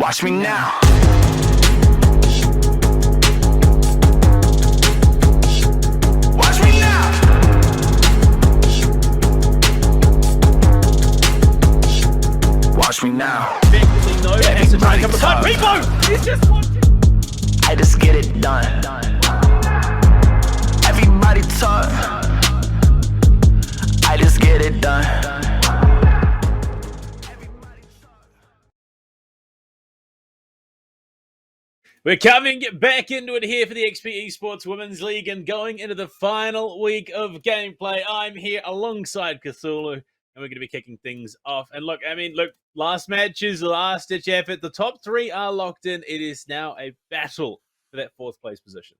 Watch me now. Watch me now. Watch me now. Effectively, no. Has to try and come to the fight. Repo! He's just watching. I just get it done. Everybody talk. I just get it done. We're coming back into it here for the XP Esports Women's League and going into the final week of gameplay. I'm here alongside Cthulhu, and we're going to be kicking things off. And look, last matches, last-ditch effort. The top three are locked in. It is now a battle for that fourth place position.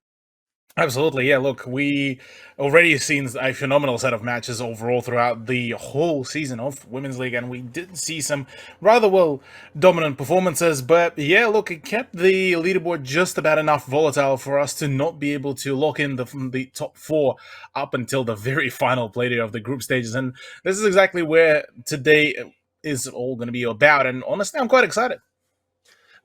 Absolutely, yeah. Look, we already seen a phenomenal set of matches overall throughout the whole season of Women's League, and we did see some rather dominant performances. But yeah, look, it kept the leaderboard just about enough volatile for us to not be able to lock in the top four up until the very final play day of the group stages. And this is exactly where today is all going to be about. And honestly, I'm quite excited.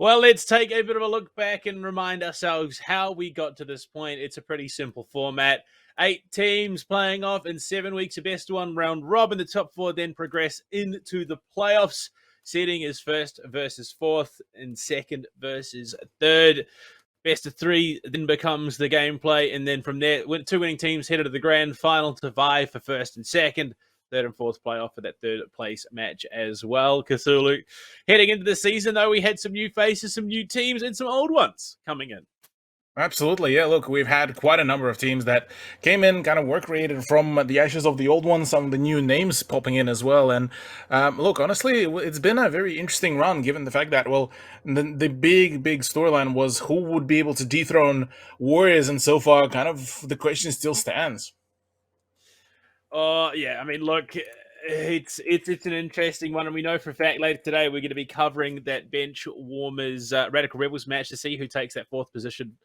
Well, let's take a bit of a look back and remind ourselves how we got to this point. It's a pretty simple format. 8 teams playing off in 7 weeks, a best one round robin. The top 4 then progress into the playoffs. Seeding is first versus fourth and second versus third. Best of 3 then becomes the gameplay. And then from there, 2 winning teams headed to the grand final to vie for first and second. Third and fourth playoff for that third place match as well. Cthulhu. Heading into the season, though, we had some new faces, some new teams, and some old ones coming in. Absolutely, yeah. Look, we've had quite a number of teams that came in, kind of were created from the ashes of the old ones, some of the new names popping in as well. And look, honestly, it's been a very interesting run, given the fact that, well, the big storyline was who would be able to dethrone Warriors, and so far, kind of, the question still stands. Yeah, look, it's an interesting one, and we know for a fact later today we're going to be covering that bench warmers Radical Rebels match to see who takes that fourth position.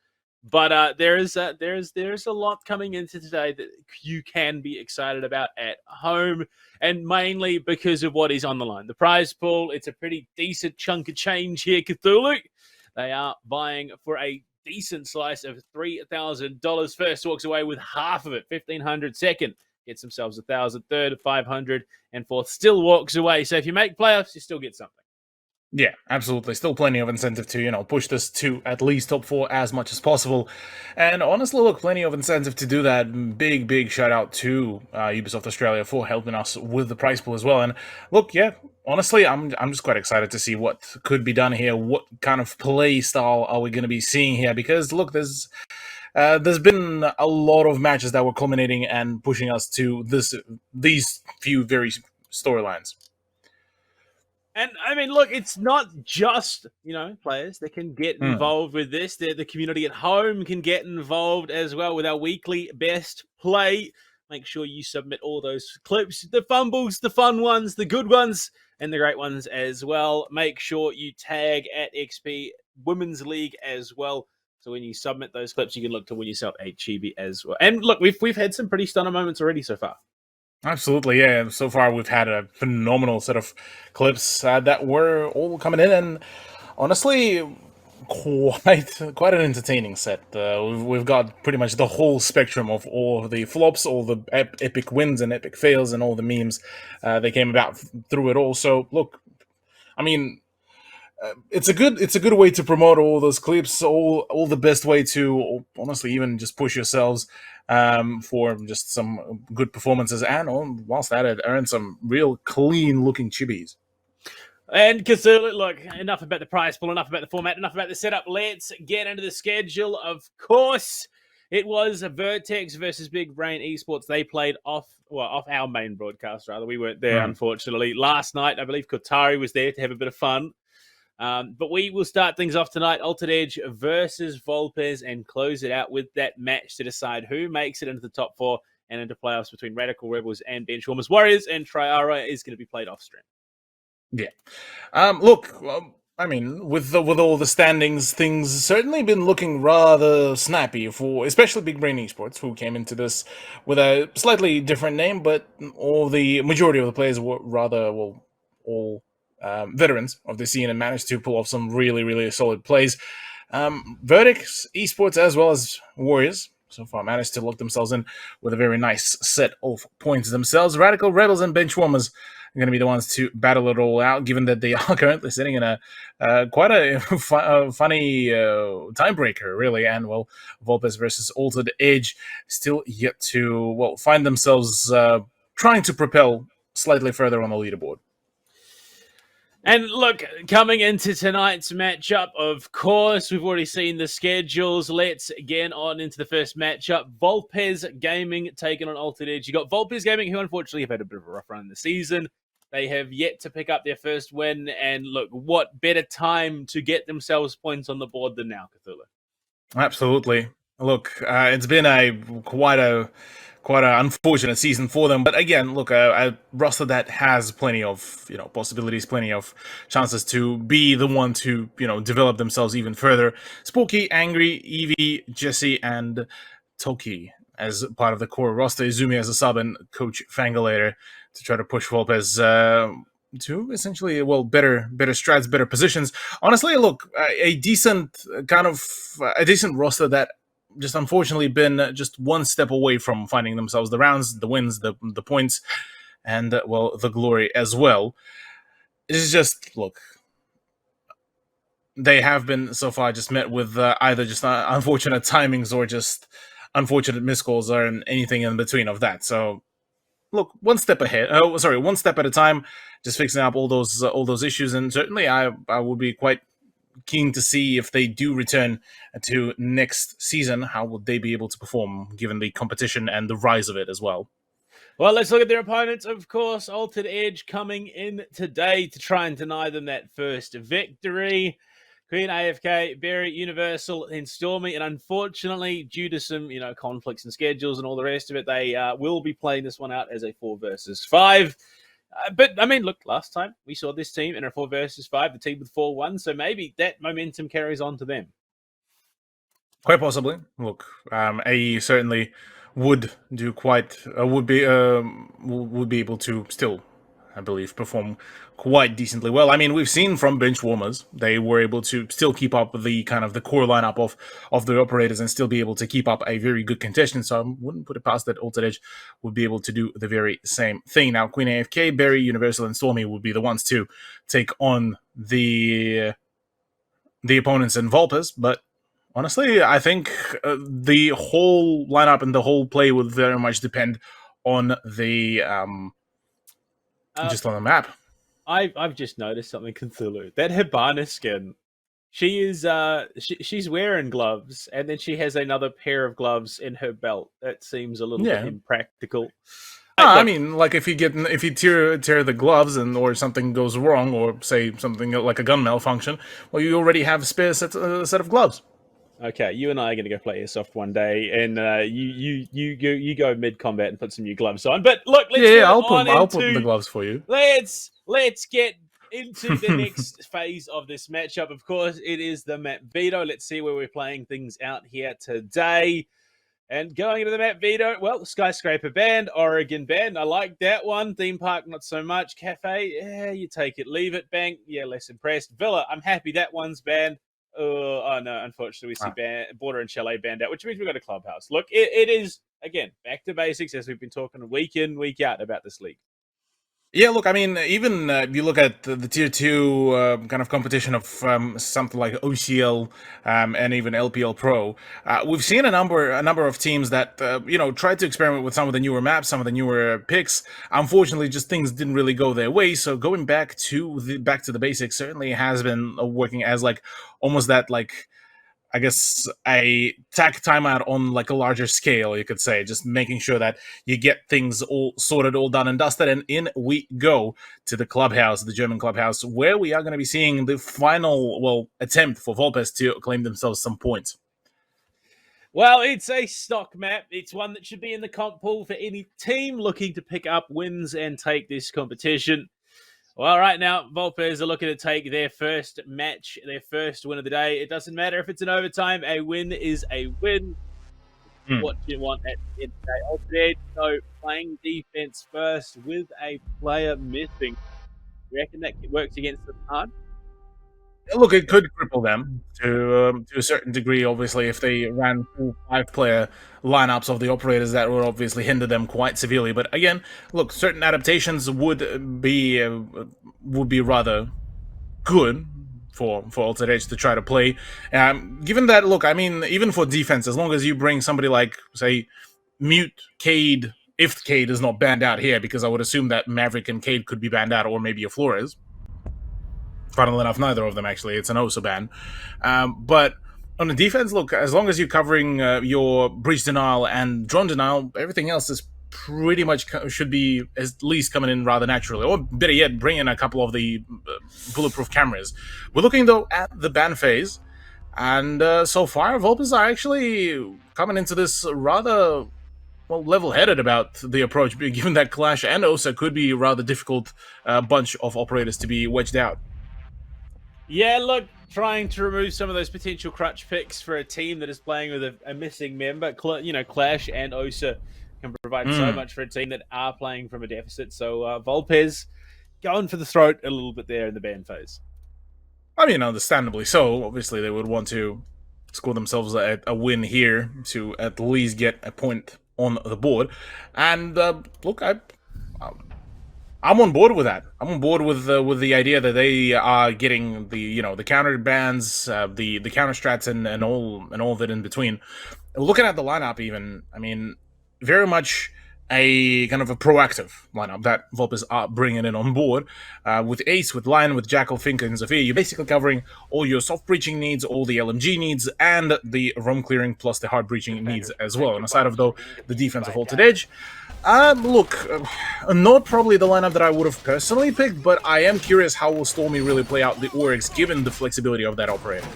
But there is a lot coming into today that you can be excited about at home, and mainly because of what is on the line. The prize pool, it's a pretty decent chunk of change here, Cthulhu. They are vying for a decent slice of $3,000. First walks away with half of it, $1,500. Second gets themselves 1,000, third 500, and fourth still walks away. So if you make playoffs, you still get something. Yeah, absolutely. Still plenty of incentive to, push this to at least top 4 as much as possible. And honestly, look, plenty of incentive to do that. Big shout out to Ubisoft Australia for helping us with the prize pool as well. And look, yeah, honestly, I'm just quite excited to see what could be done here. What kind of play style are we going to be seeing here? Because look, there's been a lot of matches that were culminating and pushing us to these few very storylines. And look, it's not just, players that can get involved with this. The community at home can get involved as well with our weekly best play. Make sure you submit all those clips, the fumbles, the fun ones, the good ones, and the great ones as well. Make sure you tag at XP Women's League as well. So when you submit those clips, you can look to win yourself a chibi as well. And look, we've had some pretty stunning moments already so far. Absolutely, yeah. So far, we've had a phenomenal set of clips that were all coming in, and honestly, quite an entertaining set. We've got pretty much the whole spectrum of all the flops, all the epic wins and epic fails, and all the memes that came about through it all. So, look, it's a good way to promote all those clips, all the best way to honestly even just push yourselves for just some good performances, and whilst at it, earn some real clean looking chibis. And Cthulhu, look, enough about the prize pool, enough about the format, enough about the setup. Let's get into the schedule. Of course, it was Vertex versus Big Brain Esports. They played off our main broadcast, rather. We weren't there, unfortunately. Last night, I believe Kotari was there to have a bit of fun. But we will start things off tonight. Altered Edge versus Volpez, and close it out with that match to decide who makes it into the top 4 and into playoffs between Radical Rebels and Benchwarmers Warriors. And Triara is going to be played off stream. Yeah. Look, with all the standings, things certainly been looking rather snappy for especially Big Brain Esports, who came into this with a slightly different name, but all the majority of the players were rather all veterans of the scene and managed to pull off some really, really solid plays. Verdicts, Esports, as well as Warriors so far managed to lock themselves in with a very nice set of points themselves. Radical Rebels and Benchwarmers are going to be the ones to battle it all out, given that they are currently sitting in a quite a funny timebreaker, really. And, well, Vulpes versus Altered Edge still yet to, find themselves trying to propel slightly further on the leaderboard. And look, coming into tonight's matchup, of course, we've already seen the schedules. Let's get on into the first matchup. Vulpes Gaming taking on Altered Edge. You got Vulpes Gaming, who unfortunately have had a bit of a rough run in the season. They have yet to pick up their first win. And look, what better time to get themselves points on the board than now, Cthulhu? Absolutely. Look, it's been quite an unfortunate season for them. But again, look, a roster that has plenty of possibilities, plenty of chances to be the one to develop themselves even further. Spooky, Angry, Evie, Jesse, and Toki as part of the core roster. Izumi as a sub, and Coach Fangalator to try to push Vulpes to essentially better strats, better positions. Honestly, look, a decent roster that just unfortunately been just one step away from finding themselves the rounds, the wins, the points, and the glory as well. It's just, look, they have been so far just met with either just unfortunate timings or just unfortunate miscalls or anything in between of that. So look, one step at a time, just fixing up all those issues. And certainly I would be quite keen to see if they do return to next season, how would they be able to perform given the competition and the rise of it as well. Well, let's look at their opponents. Of course, Altered Edge coming in today to try and deny them that first victory. Queen AFK, Berry, Universal, and Stormy. And unfortunately, due to some conflicts and schedules and all the rest of it, they will be playing this one out as a 4 versus 5. But, I mean, look, last time we saw this team in a 4 versus 5, the team with 4-1, so maybe that momentum carries on to them. Quite possibly. Look, AE certainly would do would be able to still, I believe, perform quite decently well. I mean, we've seen from Benchwarmers, they were able to still keep up the kind of the core lineup of the operators and still be able to keep up a very good contention. So I wouldn't put it past that Altered Edge would be able to do the very same thing. Now, Queen AFK, Berry, Universal, and Stormy would be the ones to take on the opponents in Vulpes, but honestly, I think the whole lineup and the whole play would very much depend on the just on the map. I've just noticed something, Cthulhu. That Hibana skin, she is she's wearing gloves, and then she has another pair of gloves in her belt. That seems a little bit impractical. I mean, like if you tear the gloves or something goes wrong, or say something like a gun malfunction, well, you already have a spare set of gloves. Okay, you and I are going to go play Airsoft one day, and you go mid combat and put some new gloves on. But look, I'll put the gloves for you. Let's get into the next phase of this matchup. Of course, it is the map veto. Let's see where we're playing things out here today. And going into the map veto, well, Skyscraper banned, Oregon banned. I like that one. Theme Park, not so much. Cafe, yeah, you take it, leave it. Bank, yeah, less impressed. Villa, I'm happy that one's banned. Oh no, unfortunately, we see Border and Chalet banned out, which means we've got a clubhouse. Look, it is, again, back to basics as we've been talking week in, week out about this league. Yeah, look, I mean, even if you look at the Tier 2 kind of competition of something like OCL and even LPL Pro, we've seen a number of teams that, tried to experiment with some of the newer maps, some of the newer picks. Unfortunately, just things didn't really go their way, so going back to the basics certainly has been working as, like, almost that, like, I guess a tech timeout on like a larger scale, you could say, just making sure that you get things all sorted, all done and dusted. And in we go to the clubhouse, the German clubhouse, where we are going to be seeing the final, attempt for Vulpes to claim themselves some points. Well, it's a stock map. It's one that should be in the comp pool for any team looking to pick up wins and take this competition. Well, right now, Vulpes are looking to take their first match, their first win of the day. It doesn't matter if it's an overtime. A win is a win. What you want at the end of the day. Altered Edge, so playing defense first with a player missing. You reckon that works against them hard? Look, it could cripple them to a certain degree. Obviously, if they ran full 5-player lineups of the operators, that would obviously hinder them quite severely. But again, look, certain adaptations would be rather good for Altered Edge to try to play. Given that, look, I mean, even for defense, as long as you bring somebody like, say, Mute, Cade, if Cade is not banned out here, because I would assume that Maverick and Cade could be banned out, or maybe a Flores. Funnily enough, neither of them, actually. It's an OSA ban. But on the defense, look, as long as you're covering your breach denial and drone denial, everything else is pretty much should be at least coming in rather naturally. Or better yet, bring in a couple of the bulletproof cameras. We're looking, though, at the ban phase. And so far, Vulpes are actually coming into this rather, well, level-headed about the approach, given that Clash and OSA could be a rather difficult bunch of operators to be wedged out. Yeah, look, trying to remove some of those potential crutch picks for a team that is playing with a missing member. Clash and OSA can provide so much for a team that are playing from a deficit. So Vulpes going for the throat a little bit there in the ban phase. I mean, understandably so. Obviously, they would want to score themselves a win here to at least get a point on the board. And look, I'm on board with that. I'm on board with the idea that they are getting the counter bans, the counter strats, and all of it in between. Looking at the lineup, even, I mean, very much a kind of a proactive lineup that Vulpes are bringing in on board. With Ace, with Lion, with Jackal, Finka, and Zofia, you're basically covering all your soft breaching needs, all the LMG needs, and the roam clearing plus the hard breaching needs as well. And aside of, though, the defense of Altered Edge, look, not probably the lineup that I would have personally picked, but I am curious how will Stormy really play out the Oryx given the flexibility of that operator.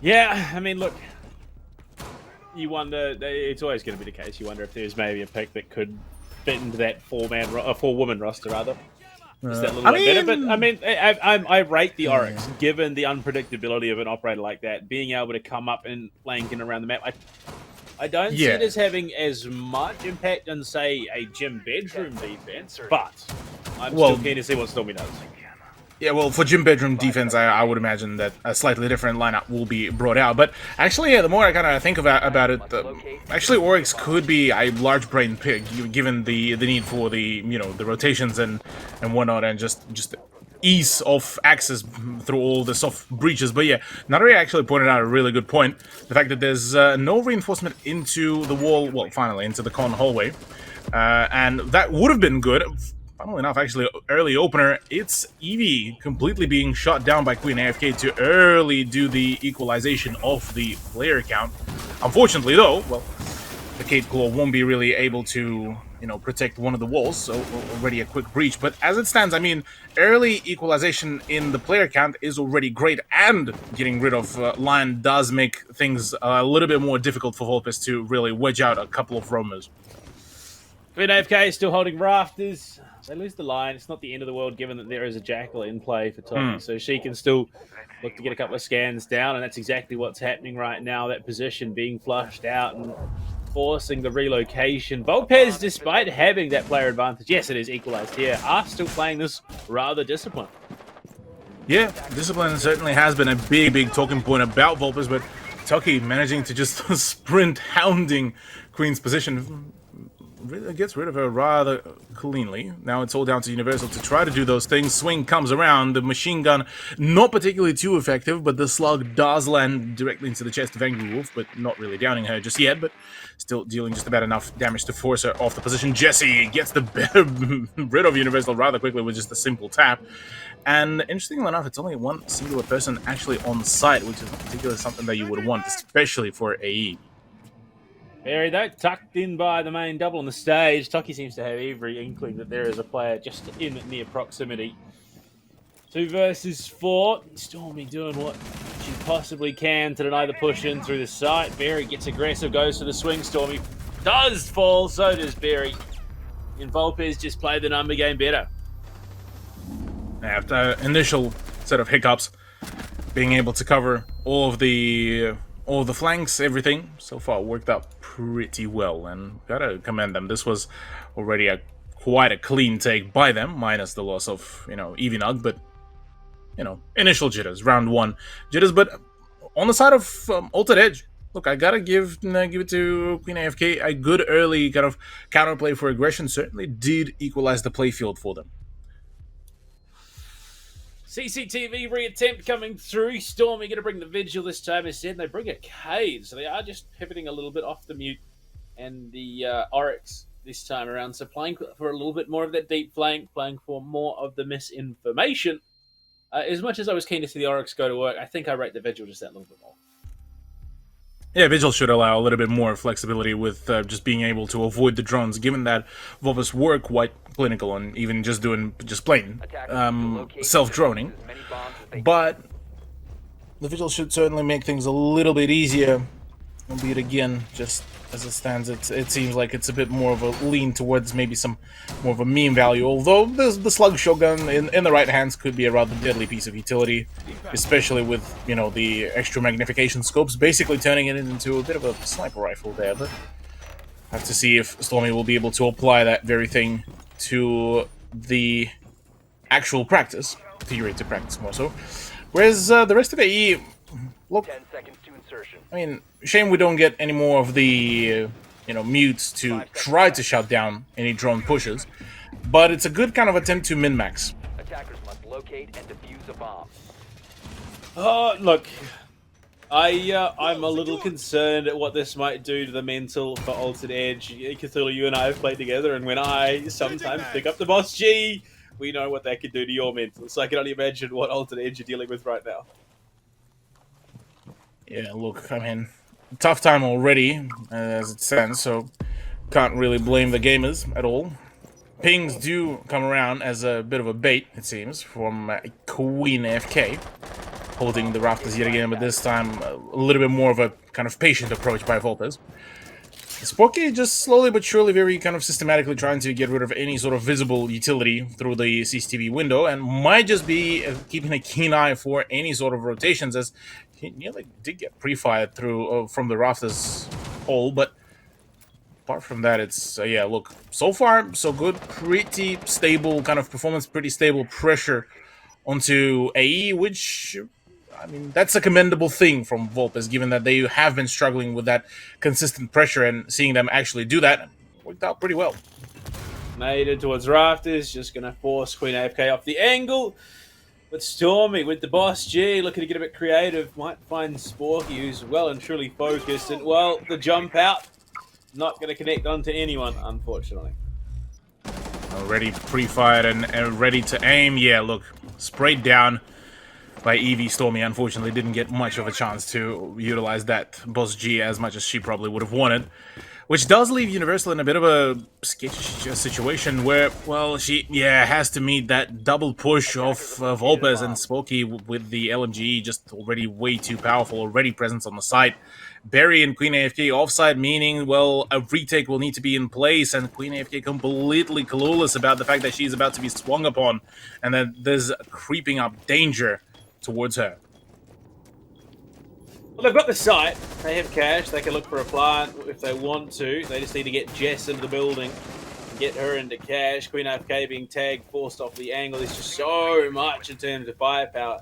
Yeah, I mean, look, you wonder, it's always going to be the case, you wonder if there's maybe a pick that could fit into that four-woman roster, rather. Just that little bit better. But, I mean, I rate the Oryx, given the unpredictability of an operator like that, being able to come up and flanking around the map. I don't see it as having as much impact on, say, a gym bedroom defense, but I'm still keen to see what Stormy does. Yeah, well, for gym bedroom defense, I would imagine that a slightly different lineup will be brought out. But actually, yeah, the more I kind of think about it, actually, Oryx could be a large brain pick, given the need for the rotations and whatnot, and just ease of access through all the soft breaches. But yeah, Natari actually pointed out a really good point. The fact that there's no reinforcement into the wall, well, finally, into the con hallway. And that would have been good. Funnily enough, actually, early opener, it's Eevee completely being shot down by Queen AFK to early do the equalization of the player count. Unfortunately, though, well, the Cape Claw won't be really able to, protect one of the walls, so already a quick breach. But as it stands, I mean, early equalization in the player count is already great, and getting rid of Lion does make things a little bit more difficult for Vulpes to really wedge out a couple of roamers. Queen AFK is still holding rafters. They lose the line. It's not the end of the world, given that there is a Jackal in play for Tommy. So she can still look to get a couple of scans down, and that's exactly what's happening right now. That position being flushed out and forcing the relocation. Vulpes, despite having that player advantage, yes, it is equalized here, are still playing this rather disciplined. Yeah, discipline certainly has been a big talking point about Vulpes, but Tucky managing to just sprint, hounding Queen's position. Really gets rid of her rather cleanly. Now it's all down to Universal to try to do those things. Swing comes around. The machine gun, not particularly too effective, but the slug does land directly into the chest of Angry Wolf, but not really downing her just yet, but still dealing just about enough damage to force her off the position. Jesse gets rid of Universal rather quickly with just a simple tap. And interestingly enough, it's only one singular person actually on site, which is particularly something that you would want, especially for AE. Very, though, tucked in by the main double on the stage. Tucky seems to have every inkling that there is a player just in near proximity. 2 versus 4. Stormy doing what she possibly can to deny the push in through the site. Barry gets aggressive, goes for the swing. Stormy does fall, so does Barry. And Vulpes just played the number game better. After initial set of hiccups, being able to cover all of the flanks, everything so far worked out pretty well, and gotta commend them. This was already a quite a clean take by them, minus the loss of, Evinug, but, initial jitters, round 1 jitters. But on the side of Altered Edge, look, I gotta give it to Queen AFK. A good early kind of counterplay for aggression certainly did equalize the playfield for them. CCTV reattempt coming through. Stormy going to bring the Vigil this time instead. They bring a Cade, so they are just pivoting a little bit off the Mute and the Oryx this time around. So playing for a little bit more of that deep flank, playing for more of the misinformation. As much as I was keen to see the Oryx go to work, I think I rate the Vigil just that little bit more. Yeah, Vigil should allow a little bit more flexibility with just being able to avoid the drones, given that Volpes were quite clinical and even just plain self-droning. But the Vigil should certainly make things a little bit easier, albeit again, just as it stands, it seems like it's a bit more of a lean towards maybe some more of a meme value, although the slug shotgun in the right hands could be a rather deadly piece of utility, especially with, the extra magnification scopes, basically turning it into a bit of a sniper rifle there. But have to see if Stormy will be able to apply that very thing to the actual practice, theory to practice more so. Whereas the rest of AE, look, 10 seconds to insertion. I mean, shame we don't get any more of the, mutes to try to shut down any drone pushes, but it's a good kind of attempt to min-max. Attackers must locate and defuse a bomb. Look, I'm a little concerned at what this might do to the mental for Altered Edge. Cthulhu, you and I have played together, and when I sometimes pick up the Boss G, we know what that could do to your mental. So I can only imagine what Altered Edge are dealing with right now. Yeah, look, I mean, tough time already, as it stands, so can't really blame the gamers at all. Pings do come around as a bit of a bait, it seems, from Queen AFK, holding the rafters yet again, but this time a little bit more of a kind of patient approach by Volpes. Sporky just slowly but surely, very kind of systematically trying to get rid of any sort of visible utility through the CCTV window, and might just be keeping a keen eye for any sort of rotations, as he nearly did get pre-fired through from the rafters hole. But apart from that, it's yeah, look, so far so good, pretty stable kind of performance, pretty stable pressure onto AE, which, I mean, that's a commendable thing from Volpes, given that they have been struggling with that consistent pressure, and seeing them actually do that worked out pretty well. Made it towards rafters, just going to force Queen AFK off the angle. But Stormy with the Boss G looking to get a bit creative, might find Sporky, who's well and truly focused, and well, the jump out, not going to connect onto anyone, unfortunately. Already pre-fired and ready to aim. Yeah, look, sprayed down by Evie. Stormy unfortunately didn't get much of a chance to utilize that Boss G as much as she probably would have wanted, which does leave Universal in a bit of a sketchy situation where, well, she has to meet that double push of Volpes and Spooky with the LMGE just already way too powerful, already presence on the site. Barry and Queen AFK offside, meaning, well, a retake will need to be in place, and Queen AFK completely clueless about the fact that she's about to be swung upon, and that there's creeping up danger towards her. Well, they've got the site. They have cash. They can look for a plant if they want to. They just need to get Jess into the building and get her into cash. Queen AFK being tagged, forced off the angle. There's just so much in terms of firepower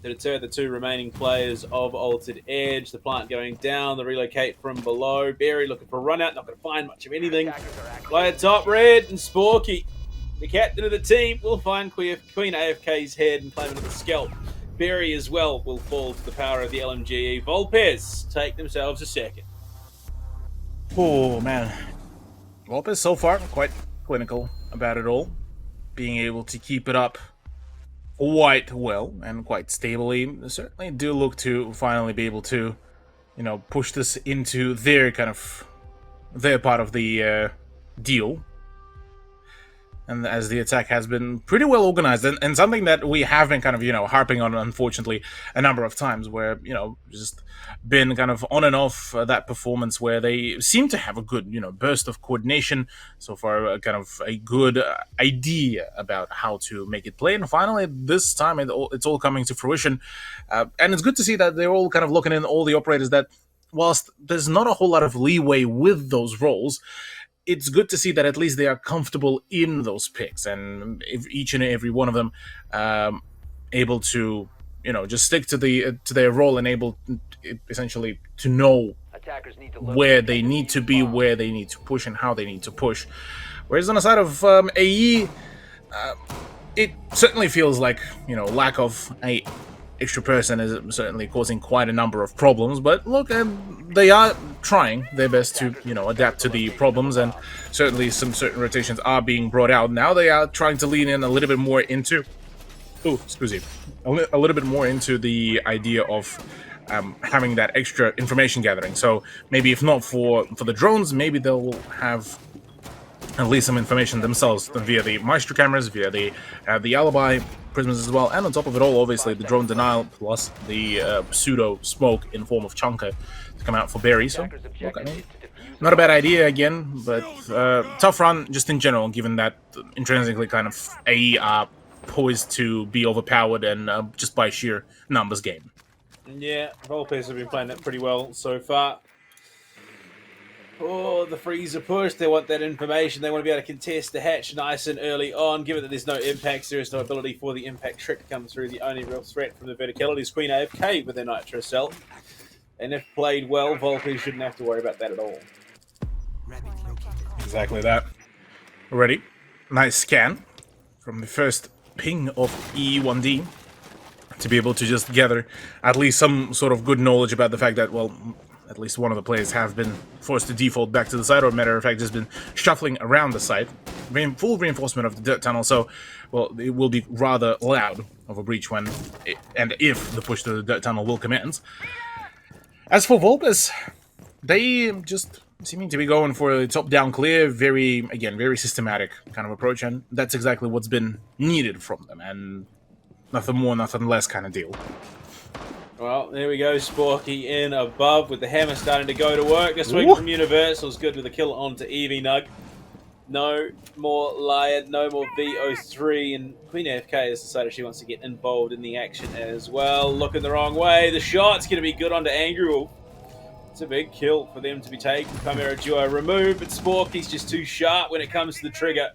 to deter the two remaining players of Altered Edge. The plant going down, the relocate from below. Barry looking for a run out, not going to find much of anything. Player top red and Sporky, the captain of the team, will find Queen AFK's head and claim it to the scalp. Barry as well will fall to the power of the LMGE. Volpes take themselves a second. Oh, man. Volpes so far quite clinical about it all, being able to keep it up quite well and quite stably. Certainly do look to finally be able to, push this into their kind of their part of the deal. And as the attack has been pretty well organized, and something that we have been kind of, harping on, unfortunately, a number of times, where, just been kind of on and off that performance where they seem to have a good, burst of coordination. So far, kind of a good idea about how to make it play. And finally, this time, it's all coming to fruition. And it's good to see that they're all kind of looking in, all the operators, that whilst there's not a whole lot of leeway with those roles, it's good to see that at least they are comfortable in those picks, and if each and every one of them able to, just stick to their role and able essentially to know Attackers need to where locate they and need defuse to the be, bomb. where they need to push, and how they need to push. Whereas on the side of AE, it certainly feels like, lack of a extra person is certainly causing quite a number of problems. But look, they are trying their best to, adapt to the problems, and certainly certain rotations are being brought out. Now they are trying to lean in a little bit more into, a little bit more into the idea of having that extra information gathering. So maybe if not for the drones, maybe they'll have at least some information themselves via the Maestro cameras, via the alibi prisms as well, and on top of it all, obviously the drone denial plus the pseudo smoke in form of Chunker to come out for Berry. So Attackers' look, I objective mean, is to defuse not a bad idea again, but tough run just in general, given that intrinsically kind of AE are poised to be overpowered and just by sheer numbers game. Yeah, Volpes have been playing that pretty well so far. Oh, the freezer push. They want that information. They want to be able to contest the hatch nice and early on. Given that there's no impacts, there is no ability for the impact trick to come through. The only real threat from the verticality is Queen AFK with their Nitro Cell. And if played well, Volpes shouldn't have to worry about that at all. Exactly that. Ready. Nice scan from the first ping of E1D to be able to just gather at least some sort of good knowledge about the fact that, well, at least one of the players have been forced to default back to the site, or matter of fact, has been shuffling around the site. Full reinforcement of the dirt tunnel, so, well, it will be rather loud of a breach when, and if the push to the dirt tunnel will commence. As for Volpes, they just seeming to be going for a top-down clear, very systematic kind of approach, and that's exactly what's been needed from them, and nothing more, nothing less kind of deal. Well, there we go. Sporky in above with the hammer starting to go to work. The swing Ooh. from Universal's good with the kill onto Eevee Nug. No more Lion, no more VO3, and Queen AFK has decided she wants to get involved in the action as well. Looking the wrong way. The shot's going to be good onto Angry Wolf. It's a big kill for them to be taken. Chimera Duo removed, but Sporky's just too sharp when it comes to the trigger.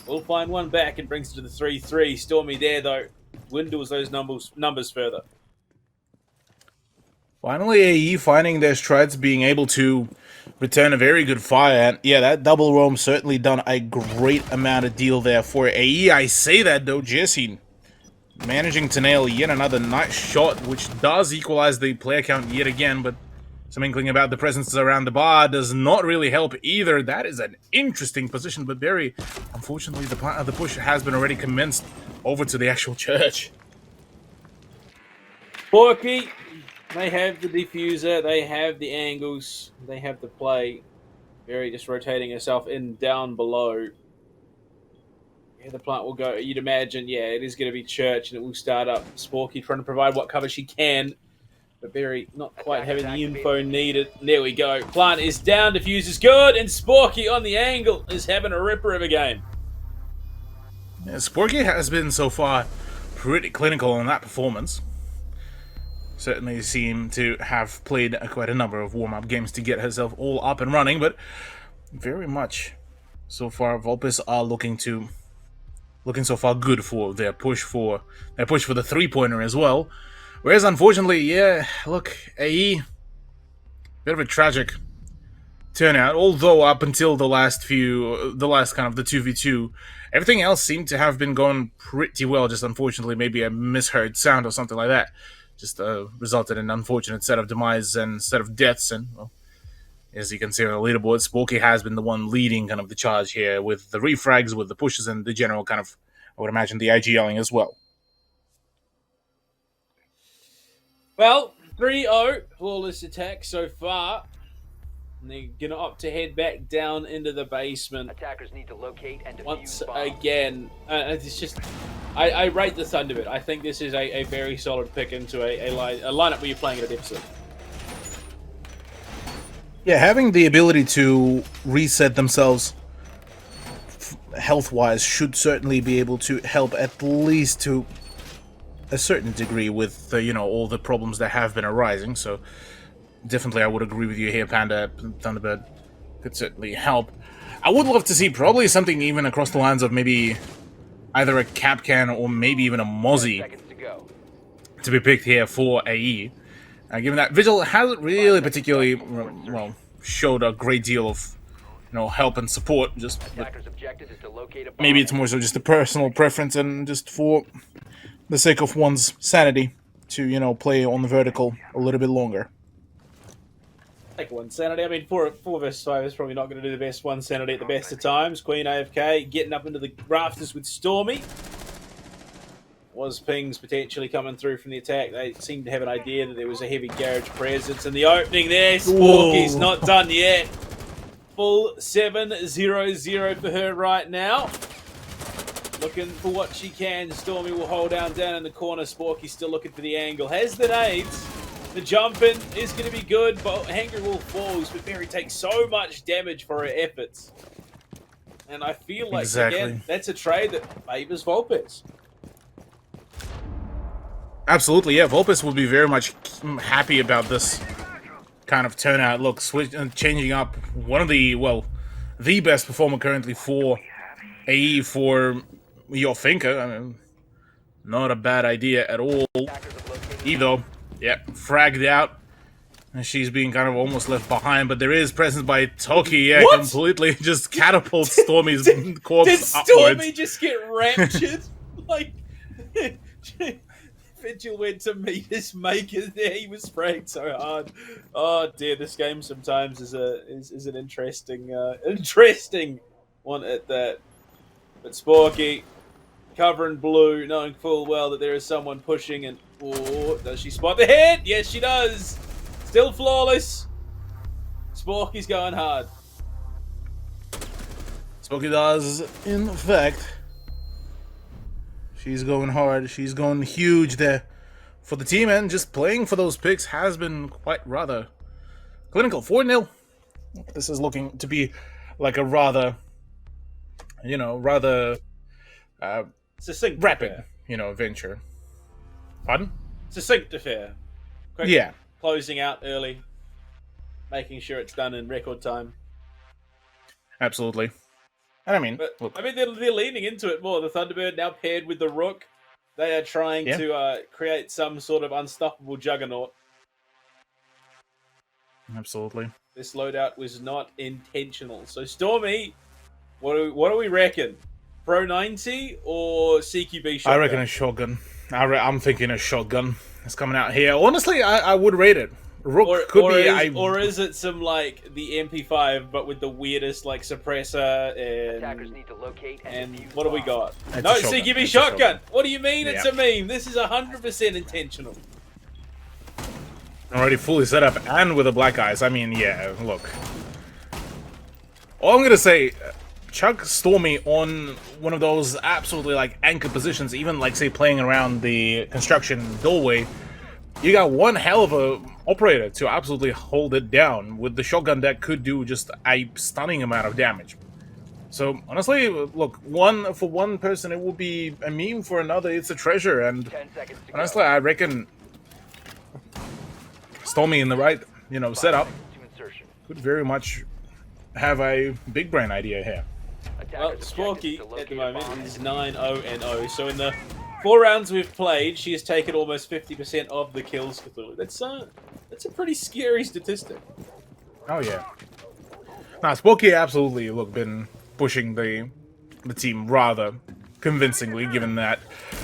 We'll find one back and brings it to the 3-3. Stormy there, though, dwindles those numbers further. Finally, AE finding their strides, being able to return a very good fire. And yeah, that double roam certainly done a great amount of deal there for AE. I say that though, Jesse managing to nail yet another nice shot, which does equalize the player count yet again, but some inkling about the presence around the bar does not really help either. That is an interesting position, but very unfortunately the push has been already commenced over to the actual church. Porky, they have the diffuser, they have the angles, they have the play. Very just rotating herself in down below. Yeah, the plant will go. You'd imagine, yeah, it is going to be church and it will start up. Sporky trying to provide what cover she can, but Berry not quite having the info needed. There we go. Plant is down, diffuser's good, and Sporky on the angle is having a ripper of a game. Yeah, Sporky has been so far pretty clinical in that performance. Certainly seemed to have played quite a number of warm-up games to get herself all up and running, but very much so far Volpes are looking so far good for their push for the three-pointer as well. Whereas unfortunately, yeah, look, AE, bit of a tragic turnout, although up until the last kind of the 2v2, everything else seemed to have been going pretty well, just unfortunately maybe a misheard sound or something like that. Just resulted in an unfortunate set of demise and set of deaths, and well, as you can see on the leaderboard, Sporky has been the one leading kind of the charge here with the refrags, with the pushes, and the general kind of, I would imagine, the IGLing as well. Well, 3-0, flawless attack so far. And they're going to opt to head back down into the basement. Attackers need to locate and defuse Once bombs. again, it's just, I rate the Thunderbird. I think this is a very solid pick into a lineup where you're playing at a deficit. Yeah, having the ability to reset themselves health-wise should certainly be able to help at least to a certain degree with all the problems that have been arising. So definitely I would agree with you here, Panda. Thunderbird could certainly help. I would love to see probably something even across the lines of maybe either a Capcan or maybe even a 10 Mozzie seconds to go. to be picked here for AE. Given that Vigil hasn't really particularly, well, showed a great deal of, help and support. Just Attacker's objective is to locate a bomb. maybe it's more so just a personal preference and just for the sake of one's sanity to, play on the vertical a little bit longer. Take one sanity. I mean, 4 versus 5 is probably not going to do the best one sanity at the best of times. Queen AFK getting up into the rafters with Stormy. Was pings potentially coming through from the attack. They seemed to have an idea that there was a heavy garage presence in the opening there. Sporky's not done yet. Full 7-0-0 for her right now. Looking for what she can. Stormy will hold down in the corner. Sporky's still looking for the angle. Has the nades. The jumping is going to be good, but Angry Wolf falls, but Mary takes so much damage for her efforts. And I feel like, again, that's a trade that favors Vulpes. Absolutely, yeah. Vulpes will be very much happy about this kind of turnout. Look, changing up one of the, the best performer currently for AE for your thinker. I mean, not a bad idea at all. Either. Yeah, fragged out. And she's being kind of almost left behind, but there is presence by Toki. Yeah, What? completely just catapults Stormy's corpse Did upwards. Stormy just get raptured? Like, Vigil went to meet his maker there. He was spraying so hard. Oh dear, this game sometimes is an interesting one at that. But Sporky covering blue, knowing full well that there is someone pushing, and does she spot the hit? Yes, she does. Still flawless. Sporky's going hard. Sporky does, in fact. She's going hard. She's going huge there for the team, and just playing for those picks has been quite rather clinical. 4-0. This is looking to be like a rather, Succinct rapid, affair. venture. Pardon? Succinct affair. Quick, Yeah. closing out early, making sure it's done in record time. Absolutely. And I mean, But look, I mean, they're leaning into it more. The Thunderbird now paired with the Rook. They are trying to create some sort of unstoppable juggernaut. absolutely. This loadout was not intentional. So Stormy, what do we reckon? Pro 90 or CQB shotgun? I reckon a shotgun. I'm thinking a shotgun is coming out here. Honestly, I would rate it. Rook could be. Or is it some like the MP5 but with the weirdest like suppressor Attackers need to locate and defuse what do we bomb. got? It's No, a shotgun. CQB It's a shotgun. shotgun. What do you mean it's Yeah. a meme? This is 100% intentional. Already fully set up and with the black eyes. I mean, yeah, look. All I'm gonna say, chuck Stormy on one of those absolutely like anchor positions, even like say playing around the construction doorway. You got one hell of a operator to absolutely hold it down with the shotgun that could do just a stunning amount of damage. So honestly, look, for one person it will be a meme, for another it's a treasure, and 10 seconds to honestly I reckon Stormy in the right, setup go. To insertion. could very much have a big brain idea here. Well, Attackers Sporky objective is to at the locate a moment bomb is and 9-0-0. So in the 4 rounds we've played, she has taken almost 50% of the kills. Cthulhu. That's a pretty scary statistic. Oh yeah. Now Sporky absolutely been pushing the team rather convincingly, given that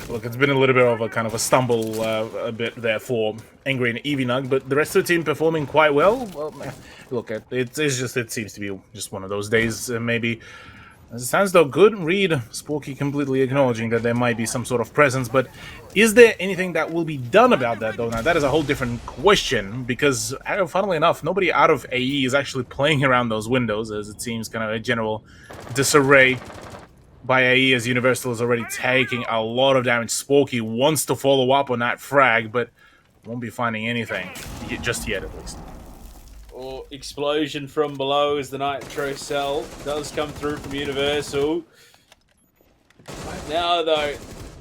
it's been a little bit of a kind of a stumble a bit there for Angry and Evinug, but the rest of the team performing quite well. Well, look, it seems to be just one of those days, maybe. As it stands though, good read. Sporky completely acknowledging that there might be some sort of presence, but is there anything that will be done about that though? Now that is a whole different question, because funnily enough, nobody out of AE is actually playing around those windows, as it seems kind of a general disarray by AE, as Universal is already taking a lot of damage. Sporky wants to follow up on that frag, but won't be finding anything just yet, at least. Or explosion from below as the Nitro Cell does come through from Universal. Now though,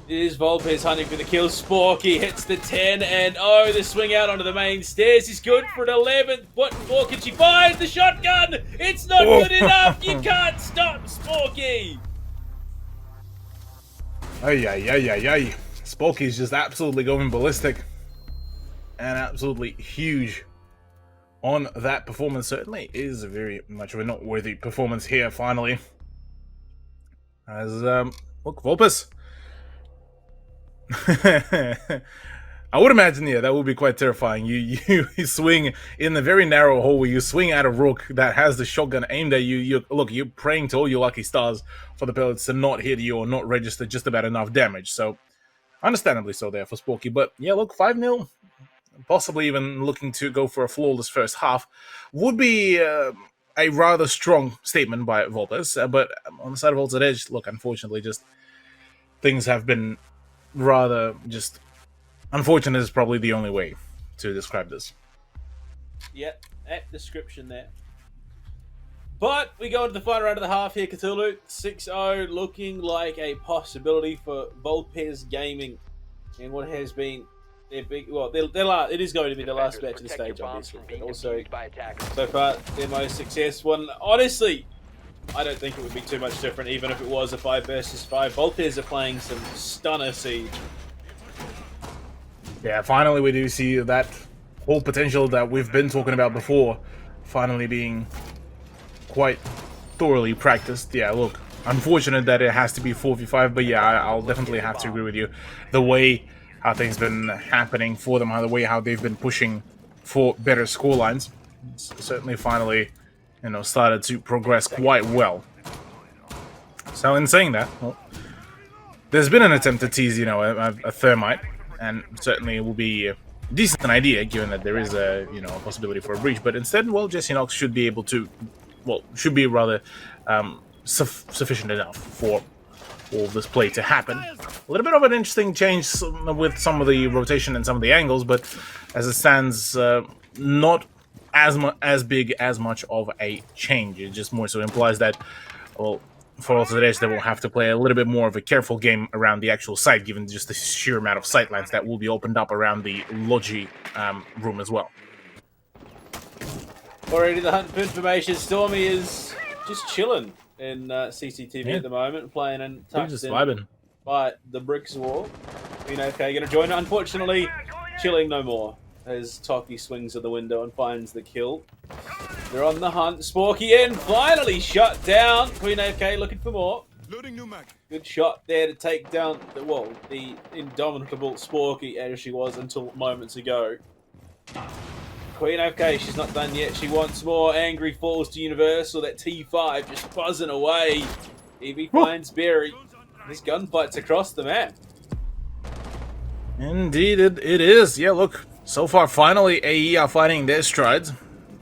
Is Volpez hunting for the kill. Sporky hits the 10, and oh, the swing out onto the main stairs is good for an 11th. What more can she find? The shotgun! It's not good enough! You can't stop Sporky! Ay. Sporky's just absolutely going ballistic. And absolutely huge on that performance. Certainly is a very much of a noteworthy performance here, finally. As, look, Volpez. I would imagine, yeah, that would be quite terrifying. You swing in the very narrow hole where you swing at a rook that has the shotgun aimed at you. Look, you're praying to all your lucky stars for the pellets to not hit you or not register just about enough damage. So, understandably so there for Sporky. But yeah, look, 5-0, possibly even looking to go for a flawless first half, would be a rather strong statement by Volpez. But on the side of Altered Edge, look, unfortunately, just things have been rather just unfortunate is probably the only way to describe this. Yep, that description there. But we go into the final round of the half here, Cthulhu. 6-0, looking like a possibility for Volpez Gaming in what has been their big. Well, it is going to be the last match of the stage, obviously, but also so far their most successful one. Honestly, I don't think it would be too much different, even if it was a 5 versus 5. Volpez are playing some stunner Siege. Yeah, finally we do see that whole potential that we've been talking about before finally being quite thoroughly practiced. Yeah, look, unfortunate that it has to be 4v5, but yeah, I'll definitely have to agree with you. The way how things been happening for them, the way how they've been pushing for better scorelines, certainly finally, you know, started to progress quite well. So in saying that, well, there's been an attempt to tease, you know, a thermite, and certainly it will be a decent idea given that there is a, you know, a possibility for a breach. But instead, well, Jesse Knox should be able to, well, should be rather sufficient enough for all of this play to happen. A little bit of an interesting change with some of the rotation and some of the angles, but as it stands, not as big as much of a change. It just more so implies that, well, for Altered Edge, they will have to play a little bit more of a careful game around the actual site, given just the sheer amount of sightlines that will be opened up around the Logi room as well. Already the hunt for information. Stormy is just chilling in CCTV at the moment, playing and tucked just in vibing by the bricks wall. Okay, going to join. Unfortunately, chilling no more as Toki swings at the window and finds the kill. They're on the hunt. Sporky in, finally shut down. Queen AFK looking for more. Loading new mag. Good shot there to take down the indomitable Sporky as she was until moments ago. Queen AFK, she's not done yet. She wants more. Angry falls to Universal. That T5 just buzzing away. Evie finds Berry. This gunfight's across the map. Indeed, it is. Yeah, look, so far, finally, AE are finding their strides.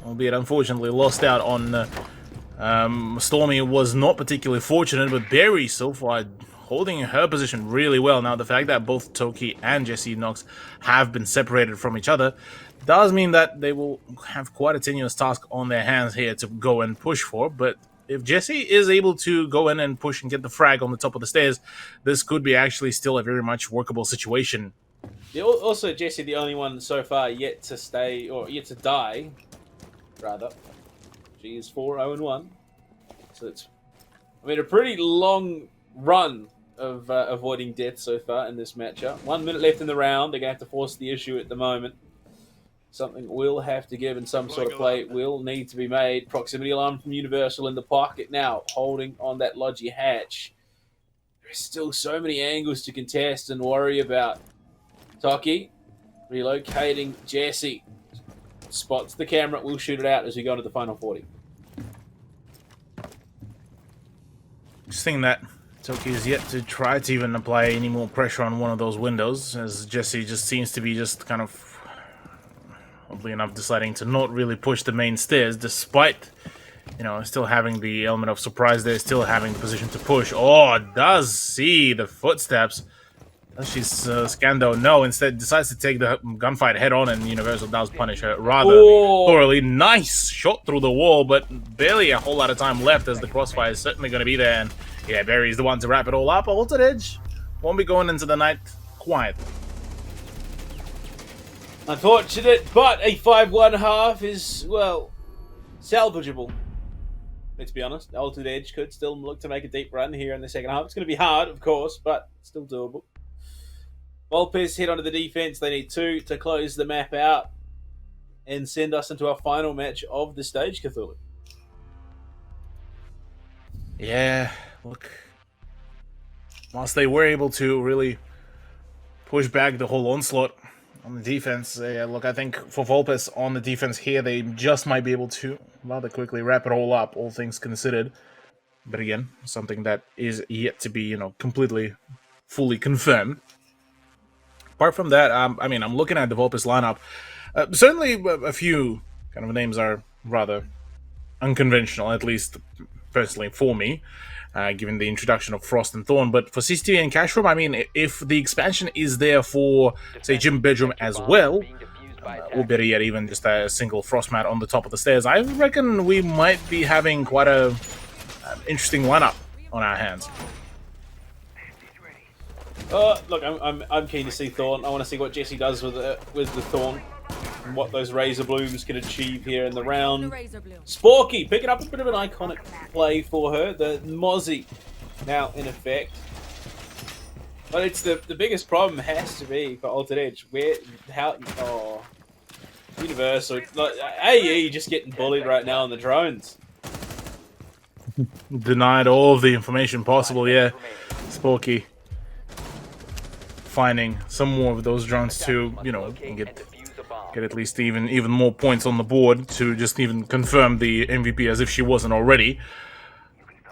Albeit, unfortunately, lost out on Stormy was not particularly fortunate, but Berry so far holding her position really well. Now, the fact that both Toki and Jesse Knox have been separated from each other does mean that they will have quite a tenuous task on their hands here to go and push for, but if Jesse is able to go in and push and get the frag on the top of the stairs, this could be actually still a very much workable situation. Yeah, also, Jesse, the only one so far yet to stay, or yet to die, rather. She is 4-0-1. So it's, I mean, a pretty long run of avoiding death so far in this matchup. 1 minute left in the round. They're going to have to force the issue at the moment. Something will have to give and some sort of play will need to be made. Proximity alarm from Universal in the pocket now, holding on that Logi hatch. There's still so many angles to contest and worry about. Toki relocating Jesse. Spots the camera. We'll shoot it out as we go into the final 40. Just think that Toki is yet to try to even apply any more pressure on one of those windows, as Jesse just seems to be just kind of, oddly enough, deciding to not really push the main stairs, despite, you know, still having the element of surprise there, still having the position to push. Oh, does see the footsteps. She's scanned though. No, instead decides to take the gunfight head on, and Universal does punish her rather thoroughly. Nice shot through the wall, but barely a whole lot of time left as the crossfire is certainly going to be there. And yeah, Barry's the one to wrap it all up. Altered Edge, won't be going into the night quiet. Unfortunate, but a 5-1 half is, well, salvageable. Let's be honest. Altered Edge could still look to make a deep run here in the second half. It's going to be hard, of course, but still doable. Volpes head onto the defense. They need 2 to close the map out and send us into our final match of the stage, Cthulhu. Yeah, look. Once they were able to really push back the whole onslaught on the defense, look, I think for Volpes on the defense here, they just might be able to rather quickly wrap it all up, all things considered. But again, something that is yet to be, completely, fully confirmed. Apart from that, I mean, I'm looking at the Volpes lineup. Certainly, a few kind of names are rather unconventional, at least personally for me, given the introduction of Frost and Thorn. But for CCTV and Cashroom, I mean, if the expansion is there for, say, Gym Bedroom as well, or better yet, even just a single Frost mat on the top of the stairs, I reckon we might be having quite a interesting lineup on our hands. Look, I'm keen to see Thorn. I want to see what Jessie does with the Thorn and what those Razor Blooms can achieve here in the round. Sporky picking up a bit of an iconic play for her. The Mozzie now in effect. But it's the biggest problem has to be for Altered Edge. Universal. Like, AE just getting bullied right now on the drones. Denied all of the information possible, yeah. Sporky finding some more of those drones to, get at least even more points on the board to just even confirm the MVP as if she wasn't already.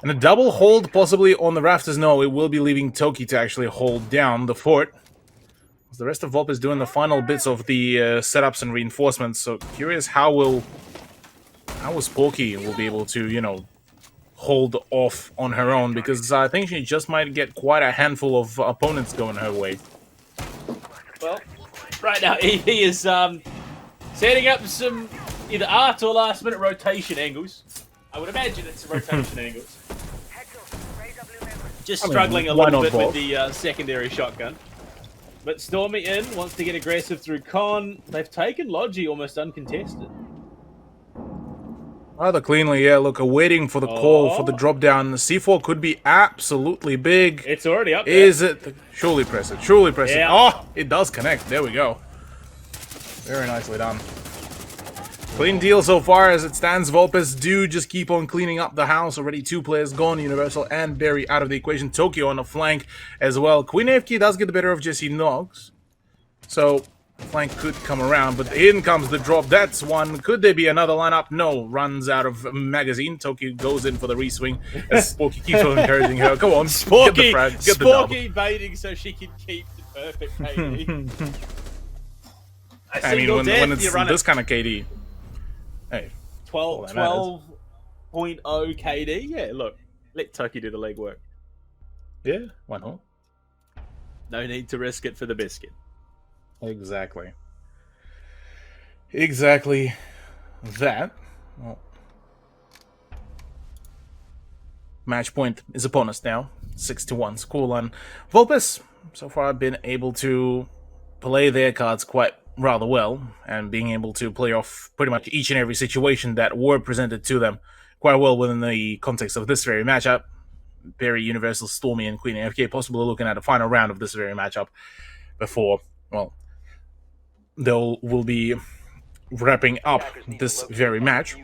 And a double hold possibly on the rafters. No, it will be leaving Toki to actually hold down the fort. The rest of Volp is doing the final bits of the setups and reinforcements. So curious how Sporky will be able to, hold off on her own, because I think she just might get quite a handful of opponents going her way. Well, right now Evie is setting up some either art or last minute rotation angles. I would imagine it's rotation angles. Just struggling a little bit with the secondary shotgun. But Stormy in, wants to get aggressive through Con. They've taken Logi almost uncontested. Rather cleanly, yeah. Look, waiting for the call for the drop down. The C4 could be absolutely big. It's already up there. Is it? Surely press it. Surely press it. Yeah. Oh, it does connect. There we go. Very nicely done. Clean deal so far as it stands. Volpes do just keep on cleaning up the house. Already 2 players gone. Universal and Barry out of the equation. Tokyo on the flank as well. Queen AFK does get the better of Jesse Knox. So flank could come around, but in comes the drop. That's one. Could there be another lineup? No. Runs out of magazine. Tokyo goes in for the reswing as Sporky keeps on encouraging her. Go on, Sporky, get the frag, get Sporky baiting so she can keep the perfect KD. I mean, when it's this kind of KD, hey, 12.0 KD. Yeah, look, let Toki do the legwork. Yeah, why not? No need to risk it for the biscuit. Exactly. Exactly that. Well, match point is upon us now. 6-1 scoreline. Volpes so far have been able to play their cards quite rather well, and being able to play off pretty much each and every situation that were presented to them quite well within the context of this very matchup. Barry, Universal, Stormy, and Queen AFK possibly looking at a final round of this very matchup before, well, will be wrapping up this very match.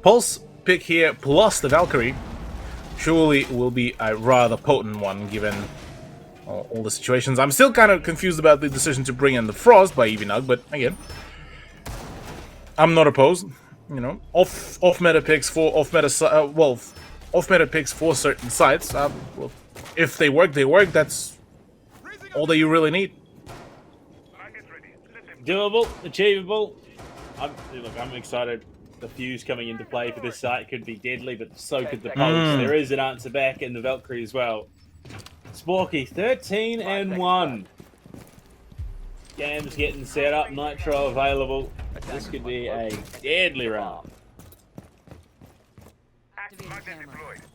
Pulse pick here plus the Valkyrie surely will be a rather potent one given all the situations. I'm still kind of confused about the decision to bring in the Frost by Evinug, but again, I'm not opposed. Off meta picks for off meta picks for certain sites. Well, if they work, they work. That's all that you really need. Doable, achievable. I'm excited. The fuse coming into play for this site could be deadly, but so could the pulse. There is an answer back in the Valkyrie as well. Sporky, 13-1. Game's getting set up. Nitro available. This could be a deadly round.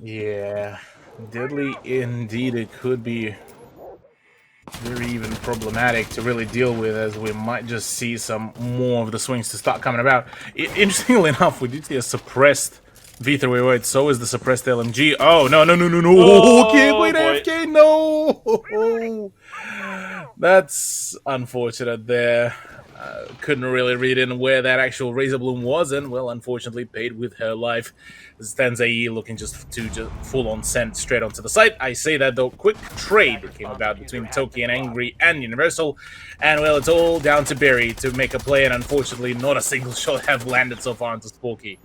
Yeah. Deadly indeed. It could be very even problematic to really deal with, as we might just see some more of the swings to start coming about. Interestingly enough, we did see a suppressed V308, so is the suppressed LMG. Oh, no, no, no, no, no. Oh, Can't wait, boy. AFK, no! That's unfortunate there. Couldn't really read in where that actual Razor Bloom was, and, well, unfortunately paid with her life. Stanzae looking just full-on sent straight onto the site. I say that, though, quick trade came about between Toki and Angry and Universal, and, well, it's all down to Barry to make a play, and unfortunately not a single shot have landed so far onto Sporky.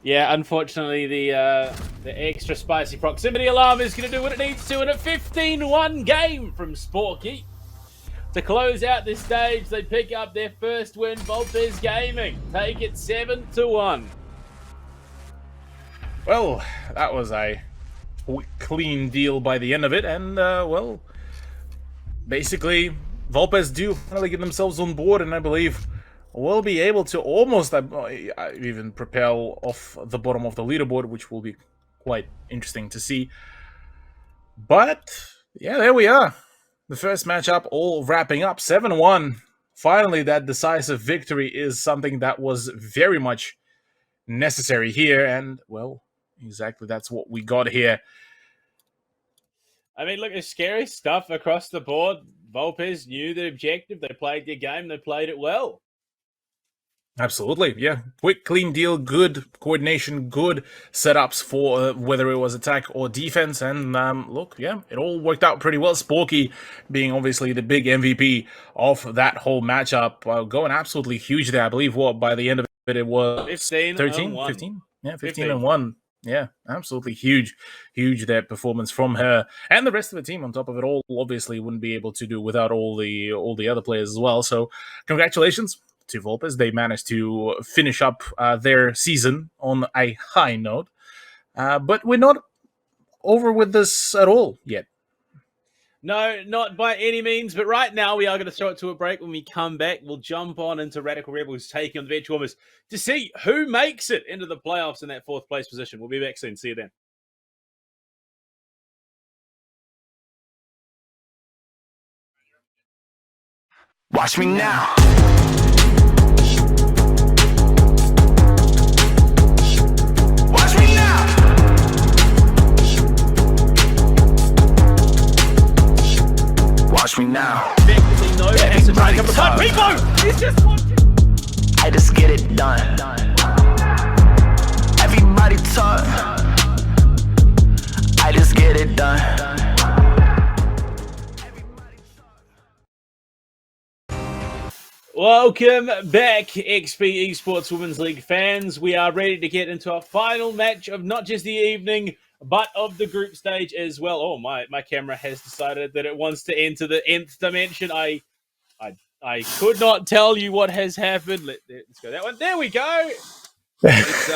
Yeah, unfortunately, the extra spicy proximity alarm is going to do what it needs to, and a 15-1 game from Sporky. To close out this stage, they pick up their first win. Volpez Gaming take it 7-1. Well, that was a clean deal by the end of it, and, well, basically, Volpez do finally get themselves on board, and I believe will be able to almost even propel off the bottom of the leaderboard, which will be quite interesting to see. But, yeah, there we are. The first matchup all wrapping up 7-1. Finally, that decisive victory is something that was very much necessary here, and, well, exactly that's what we got here. I mean, look, it's scary stuff across the board. Volpez knew the objective. They played their game. They played it well. Absolutely, yeah. Quick, clean deal, good coordination, good setups for whether it was attack or defense, and look, yeah, it all worked out pretty well. Sporky being obviously the big MVP of that whole matchup, going absolutely huge there. I believe by the end of it was 15 13, 1. 15? Yeah, 15-1. Yeah, absolutely huge that performance from her, and the rest of the team on top of it all. Obviously, wouldn't be able to do without all the other players as well. So, congratulations to Volpez. They managed to finish up their season on a high note, but we're not over with this at all yet. No, not by any means, but right now we are going to throw it to a break. When we come back, we'll jump on into Radical Rebels taking on the Bench Warmers to see who makes it into the playoffs in that 4th place position. We'll be back soon. See you then. Watch me now. Watch me now. Watch me now. Effectively, no has to try to come Everybody behind. talk. Pico! He's just watching. I just get it done. Everybody talk. I just get it done. Welcome back, XP Esports Women's League fans. We are ready to get into our final match of not just the evening, but of the group stage as well. Oh, my camera has decided that it wants to enter the nth dimension. I could not tell you what has happened. Let's go that one. There we go. It's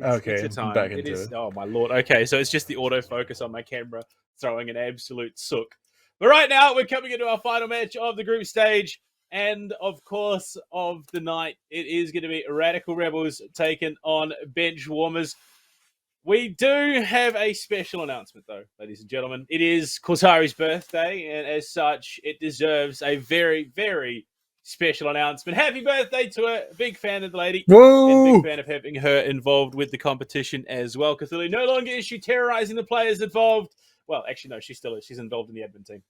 Okay, it's a time. back into it. Oh my lord. Okay, so it's just the autofocus on my camera throwing an absolute sook. But right now we're coming into our final match of the group stage, and of course of the night. It is going to be Radical Rebels taking on Bench Warmers. We do have a special announcement, though, ladies and gentlemen. It is Cortari's birthday, and as such, it deserves a very, very special announcement. Happy birthday to her. Big fan of the lady. Whoa! And big fan of having her involved with the competition as well. Cthulhu, no longer is she terrorizing the players involved. Well, actually, no, she still is. She's involved in the admin team.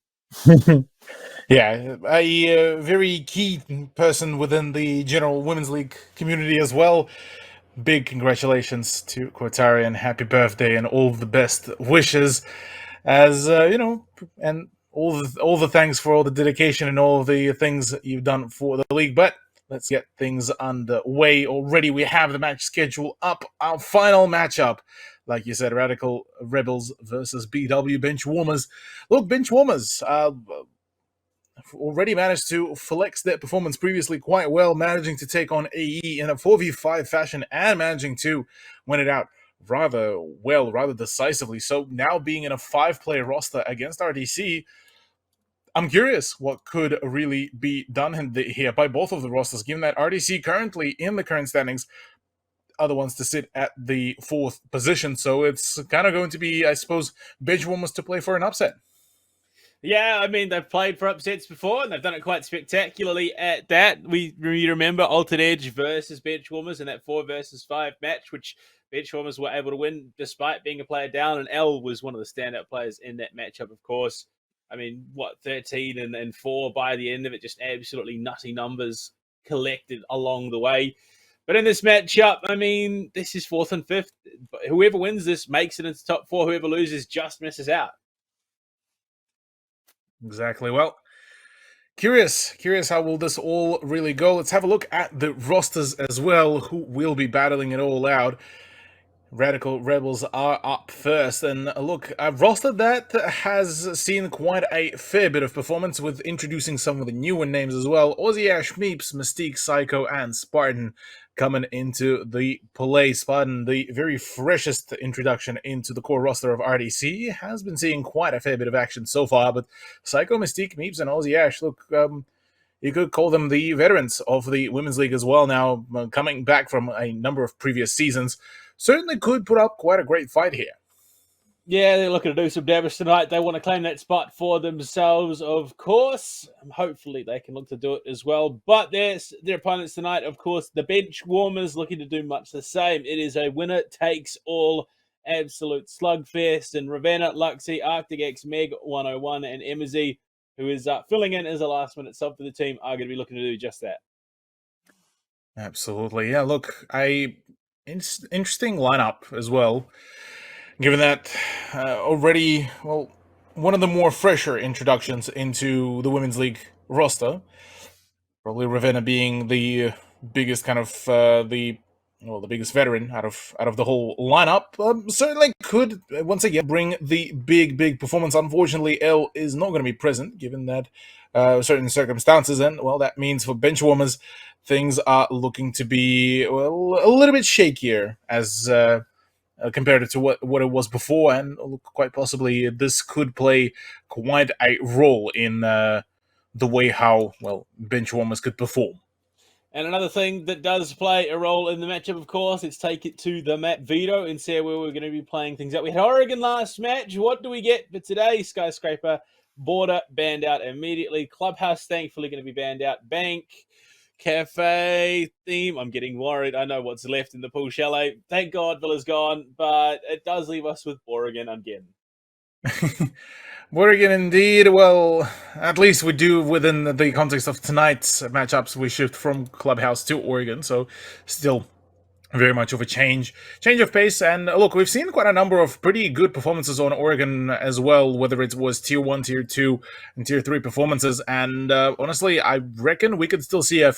Yeah, a very key person within the general Women's League community as well. Big congratulations to Cortari and happy birthday and all the best wishes, as and all the thanks for all the dedication and all the things that you've done for the league. But let's get things underway. Already we have the match schedule up. Our final matchup, like you said, Radical Rebels versus BW Bench Warmers. Look, Bench Warmers already managed to flex their performance previously quite well, managing to take on AE in a 4v5 fashion and managing to win it out rather well, rather decisively. So now being in a 5-player roster against RDC, I'm curious what could really be done here by both of the rosters, given that RDC currently in the current standings other ones to sit at the 4th position. So it's kind of going to be, I suppose, bench warmers to play for an upset. Yeah, I mean, they've played for upsets before, and they've done it quite spectacularly at that. You remember Altered Edge versus Benchwarmers in that 4 versus 5 match, which Benchwarmers were able to win despite being a player down, and L was one of the standout players in that matchup, of course. I mean, 13 and 4 by the end of it, just absolutely nutty numbers collected along the way. But in this matchup, I mean, this is 4th and 5th. Whoever wins this makes it into top 4. Whoever loses just misses out. Exactly. Well, curious how will this all really go. Let's have a look at the rosters as well, who will be battling it all out. Radical Rebels are up first, and look, a roster that has seen quite a fair bit of performance, with introducing some of the newer names as well. Aussie Ash, Meeps, Mystique, Psycho, and Spartan coming into the play. Spartan, the very freshest introduction into the core roster of RDC, has been seeing quite a fair bit of action so far, but Psycho, Mystique, Meeps, and Aussie Ash, look, you could call them the veterans of the Women's League as well now, coming back from a number of previous seasons. Certainly could put up quite a great fight here. Yeah, they're looking to do some damage tonight. They want to claim that spot for themselves, of course. Hopefully they can look to do it as well. But their opponents tonight, of course, the bench warmers, looking to do much the same. It is a winner-takes-all absolute slugfest. And Ravenna, Luxie, Arctic X, Meg 101, and Emizy, who is filling in as a last-minute sub for the team, are going to be looking to do just that. Absolutely. Yeah, look, interesting lineup as well, given that already, well, one of the more fresher introductions into the Women's League roster, probably Ravenna being the biggest kind of the biggest veteran out of the whole lineup, certainly could once again bring the big performance. Unfortunately, L is not going to be present, given that certain circumstances, and well, that means for bench warmers, things are looking to be, well, a little bit shakier as compared to what it was before, and quite possibly this could play quite a role in the way how, well, bench warmers could perform. And another thing that does play a role in the matchup, of course, it's take it to the map veto and see where we're going to be playing things out. We had Oregon last match. What do we get for today? Skyscraper, Border banned out immediately. Clubhouse, thankfully, going to be banned out. Bank, Cafe, Theme. I'm getting worried. I know what's left in the pool chalet. Thank God Villa's gone, but it does leave us with Oregon again. Oregon indeed. Well, at least we do, within the context of tonight's matchups, we shift from Clubhouse to Oregon, so still very much of a change of pace. And look, we've seen quite a number of pretty good performances on Oregon as well, whether it was tier 1, tier 2, and tier 3 performances. And honestly, I reckon we could still see a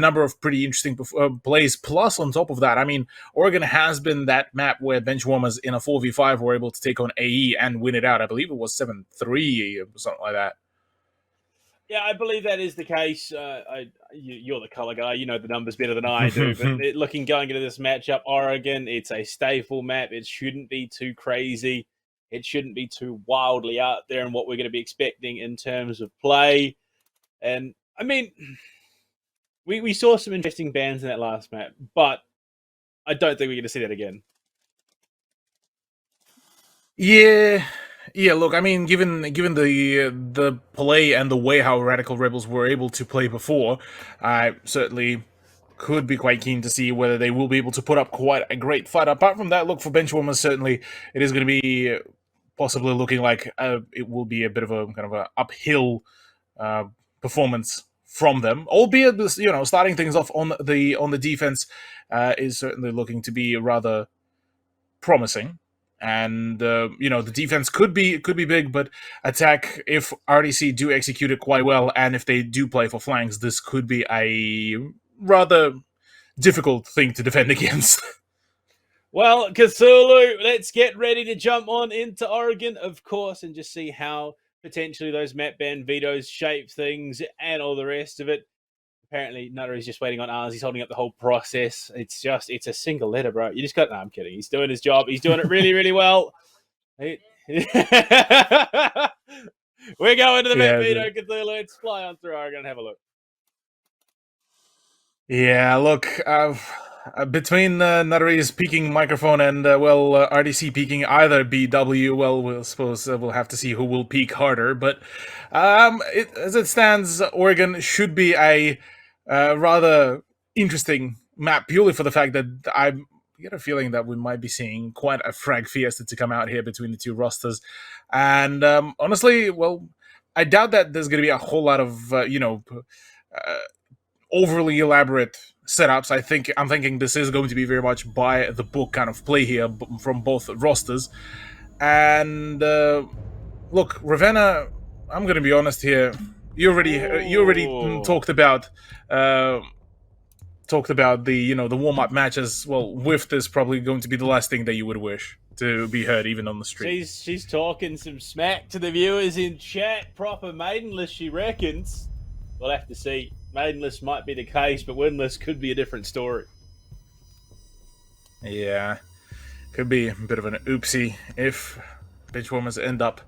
number of pretty interesting plays. Plus, on top of that, I mean, Oregon has been that map where benchwarmers in a 4v5 were able to take on AE and win it out. I believe it was 7-3 or something like that. Yeah, I believe that is the case. You're the color guy. You know the numbers better than I do. But going into this matchup, Oregon, it's a stay full map. It shouldn't be too crazy. It shouldn't be too wildly out there in what we're going to be expecting in terms of play. And, I mean, we saw some interesting bans in that last map, but I don't think we're going to see that again. Yeah, look, I mean, given the play and the way how Radical Rebels were able to play before, I certainly could be quite keen to see whether they will be able to put up quite a great fight. Apart from that, look, for benchwarmers, certainly it is going to be possibly looking like it will be a bit of a kind of a uphill performance from them, albeit starting things off on the defense is certainly looking to be rather promising. And the defense could be big, but attack, if RDC do execute it quite well, and if they do play for flanks, this could be a rather difficult thing to defend against. Well, Cthulhu, let's get ready to jump on into Oregon, of course, and just see how potentially those map ban vetoes shape things and all the rest of it. Apparently, Nutter is just waiting on ours. He's holding up the whole process. It's a single letter, bro. You just got... No, I'm kidding. He's doing his job. He's doing it really, really well. We're going to the map veto, Cthulhu. Let's fly on through Oregon and have a look. Yeah, look, between Nuttery's peaking microphone and RDC peaking either BW, well, we'll suppose we'll have to see who will peak harder. But as it stands, Oregon should be a rather interesting map purely for the fact that I get a feeling that we might be seeing quite a frag fiesta to come out here between the two rosters. And honestly, well, I doubt that there's going to be a whole lot of overly elaborate setups. I'm thinking this is going to be very much by the book kind of play here from both rosters. And look, Ravenna, I'm going to be honest here. You already talked about the the warm up matches. Well, Whift is probably going to be the last thing that you would wish to be heard even on the street. She's talking some smack to the viewers in chat. Proper maidenless, she reckons. We'll have to see. Maidenless might be the case, but winless could be a different story. Yeah, could be a bit of an oopsie if Benchwarmers end up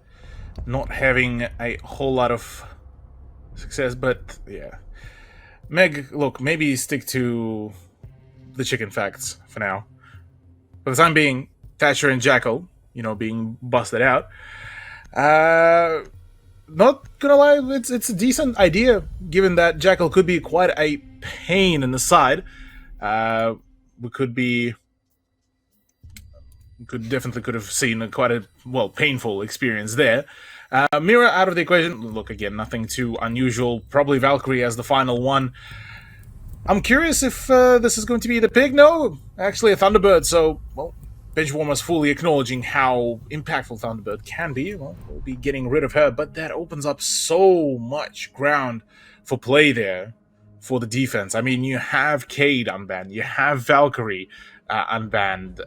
not having a whole lot of success. But yeah, Meg, look, maybe stick to the chicken facts for now. For the time being, Thatcher and Jackal, being busted out. Not gonna lie, it's a decent idea, given that Jackal could be quite a pain in the side. We could have seen quite a painful experience there. Mira out of the equation. Look, again, nothing too unusual. Probably Valkyrie as the final one. I'm curious if this is going to be the pig. No, actually a Thunderbird. So, Benchwarmers fully acknowledging how impactful Thunderbird can be. Well, we'll be getting rid of her, but that opens up so much ground for play there for the defense. I mean, you have Cade unbanned, you have Valkyrie unbanned,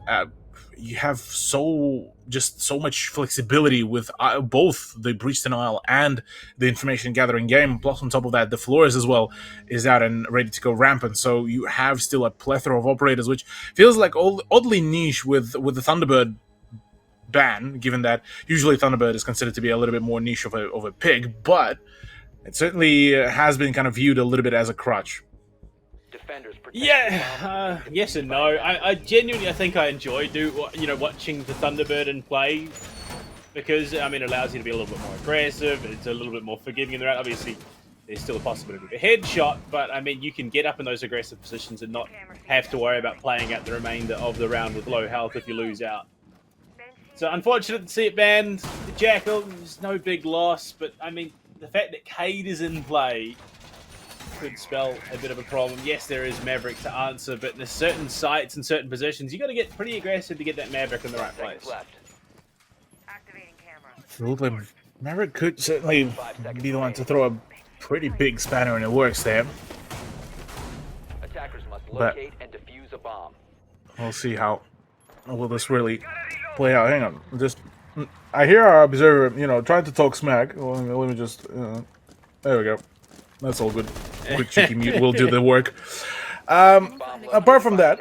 you have so much flexibility with both the Breach Denial and the Information Gathering game. Plus, on top of that, the Flores as well is out and ready to go rampant. So you have still a plethora of operators, which feels like oddly niche with the Thunderbird ban, given that usually Thunderbird is considered to be a little bit more niche of a pig, but it certainly has been kind of viewed a little bit as a crutch. Yeah, yes and no. I genuinely, I think I enjoy watching the Thunderbird in play because it allows you to be a little bit more aggressive. It's a little bit more forgiving in the round. Obviously, there's still a possibility of a headshot, but you can get up in those aggressive positions and not have to worry about playing out the remainder of the round with low health if you lose out. So unfortunate to see it banned. The Jackal is no big loss, but the fact that Cade is in play could spell a bit of a problem. Yes, there is Maverick to answer, but in certain sites and certain positions, you got to get pretty aggressive to get that Maverick in the right place. Absolutely. Maverick could certainly be the one to throw a pretty big spanner in the works there. Attackers must locate and defuse a bomb. We'll see how will this really play out. Hang on. I hear our observer, trying to talk smack. Well, let me just... there we go. That's all good. Quick cheeky mute will do the work. Apart from that,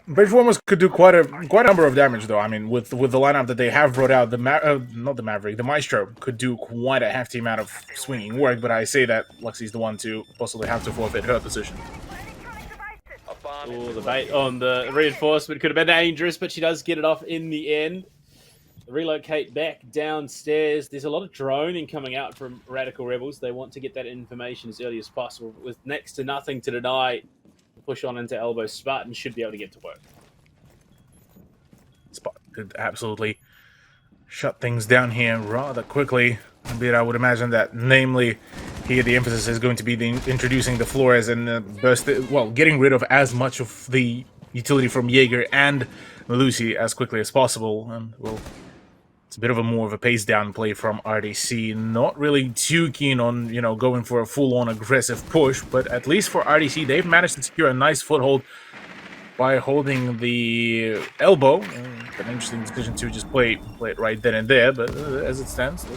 Benchwarmers could do quite a number of damage, though. With the lineup that they have brought out, not the Maverick, the Maestro could do quite a hefty amount of swinging work. But I say that Luxie's the one to possibly have to forfeit her position. Oh, the bait on the reinforcement could have been dangerous, but she does get it off in the end. Relocate back downstairs. There's a lot of droning coming out from Radical Rebels. They want to get that information as early as possible. With next to nothing to deny, push on into elbow. Spartan should be able to get to work. Spartan could absolutely shut things down here rather quickly. Albeit I would imagine that, namely, here the emphasis is going to be introducing the Flores and getting rid of as much of the utility from Jaeger and Lucy as quickly as possible. And it's a bit of a more of a pace down play from RDC. Not really too keen on, going for a full-on aggressive push, but at least for RDC, they've managed to secure a nice foothold by holding the elbow. An interesting decision to just play it right then and there, but as it stands,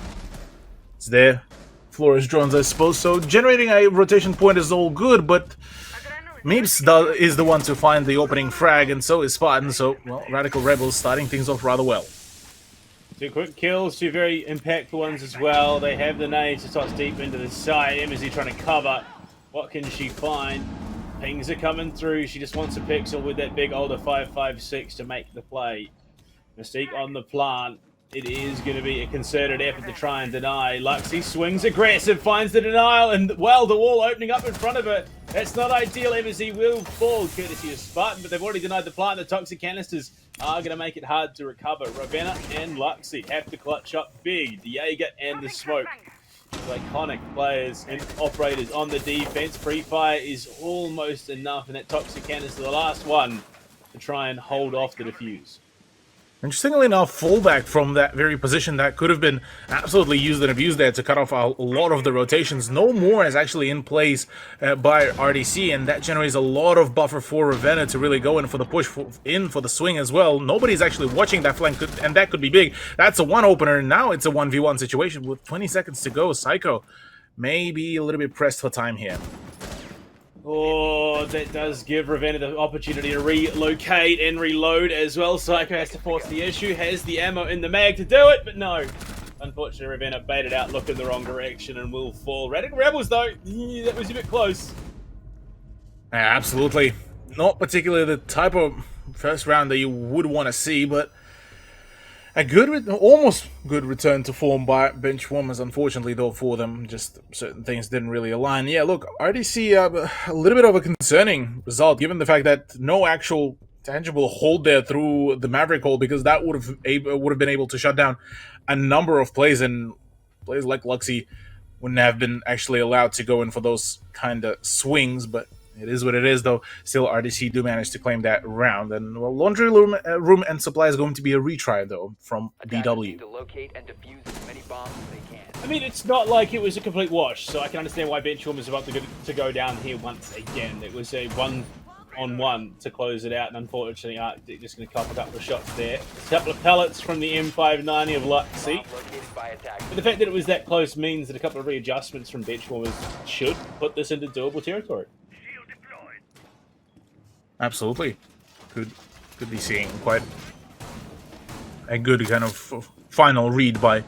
it's there. Flores drones, I suppose. So generating a rotation point is all good, but Meeps is the one to find the opening frag, and so is Spartan. So, Radical Rebels starting things off rather well. 2 quick kills, 2 very impactful ones as well. They have the nades to toss deep into the side. Embassy trying to cover. What can she find? Pings are coming through. She just wants a pixel with that big older 5.56 to make the play. Mistake on the plant. It is going to be a concerted effort to try and deny. Luxie swings aggressive, finds the denial, and well, the wall opening up in front of her. That's not ideal. MSC will fall courtesy of Spartan, but they've already denied the plant. The toxic canisters are going to make it hard to recover. Ravenna and Luxie have to clutch up big. The Jaeger and the smoke. Iconic players and operators on the defense. Free fire is almost enough, and that toxic canister, the last one, to try and hold off the defuse. Interestingly enough, fallback from that very position that could have been absolutely used and abused there to cut off a lot of the rotations. No more is actually in place by RDC, and that generates a lot of buffer for Ravenna to really go in for the push, in for the swing as well. Nobody's actually watching that flank, and that could be big. That's a one opener, and now it's a 1v1 situation with 20 seconds to go. Psycho may be a little bit pressed for time here. Oh, that does give Ravenna the opportunity to relocate and reload as well. Psycho has to force the issue, has the ammo in the mag to do it, but no. Unfortunately, Ravenna baited out, look in the wrong direction, and will fall. Radical Rebels, though, that was a bit close. Yeah, absolutely. Not particularly the type of first round that you would want to see, but a good, almost good return to form by bench warmers. Unfortunately, though, for them, just certain things didn't really align. Yeah, look, RDC, a little bit of a concerning result, given the fact that no actual tangible hold there through the Maverick hole, because that would have been able to shut down a number of plays, and players like Luxie wouldn't have been actually allowed to go in for those kind of swings, but it is what it is, though. Still, RDC do manage to claim that round. And, well, laundry room and supply is going to be a retry, though, from BW. To locate and defuse as many bombs as they can. I mean, it's not like it was a complete wash, so I can understand why Benchwarm is about to go down here once again. It was a one-on-one to close it out, and unfortunately, Arctic just going to cough a couple of shots there. A couple of pellets from the M590 of Luxie. Bomb located by attackers. But the fact that it was that close means that a couple of readjustments from Benchwarmers should put this into doable territory. Absolutely. Could be seeing quite a good kind of final read by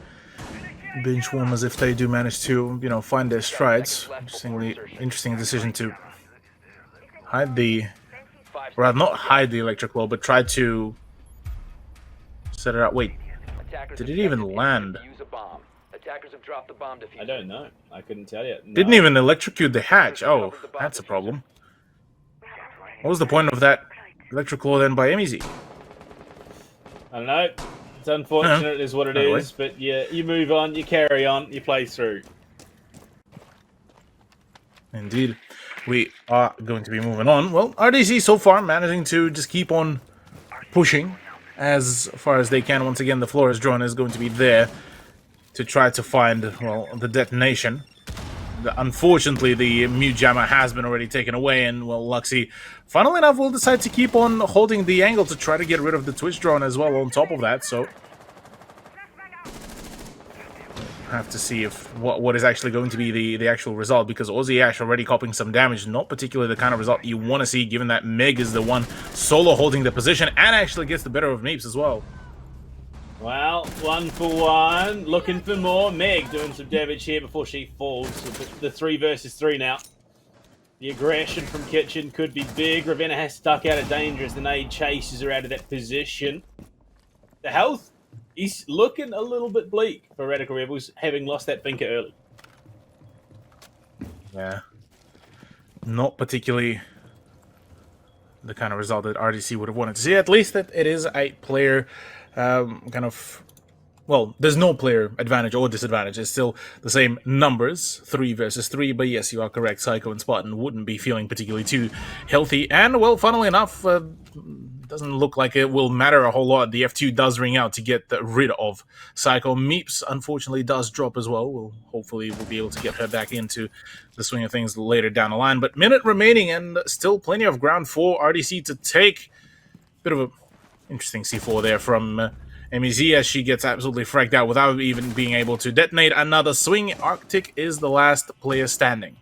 bench warmers if they do manage to, you know, find their strides. Interesting decision to hide the, rather not hide the electric wall, but try to set it out. Wait, did it even land? Attackers have dropped the bomb diffuser. I don't know. I couldn't tell you. No. Didn't even electrocute the hatch. Oh, that's a problem. What was the point of that electric claw then by MEZ? I don't know. It's unfortunate, it is what it is, but yeah, you move on, you carry on, you play through. Indeed. We are going to be moving on. Well, RDC so far managing to just keep on pushing as far as they can. Once again, the Flores drone is going to be there to try to find, well, the detonation. Unfortunately, the mute jammer has been already taken away, and, well, Luxie, funnily enough, will decide to keep on holding the angle to try to get rid of the Twitch drone as well on top of that, so have to see if what is actually going to be the actual result, because Aussie Ash already copying some damage, not particularly the kind of result you want to see, given that Meg is the one solo holding the position and actually gets the better of Meeps as well. Well, 1 for 1, looking for more. Meg doing some damage here before she falls. So the 3 versus 3 now. The aggression from Kitchen could be big. Ravenna has stuck out of danger as the nade chases her out of that position. The health is looking a little bit bleak for Radical Rebels, having lost that Binker early. Yeah. Not particularly the kind of result that RDC would have wanted to see. At least that it is a player kind of, well, there's no player advantage or disadvantage. It's still the same numbers, 3 versus 3. But yes, you are correct. Psycho and Spartan wouldn't be feeling particularly too healthy. And, well, funnily enough, doesn't look like it will matter a whole lot. The F2 does ring out to get rid of Psycho. Meeps, unfortunately, does drop as well. Hopefully we'll be able to get her back into the swing of things later down the line. But minute remaining and still plenty of ground for RDC to take. Bit of a interesting C4 there from MEZ as she gets absolutely fragged out without even being able to detonate another swing. Arctic is the last player standing.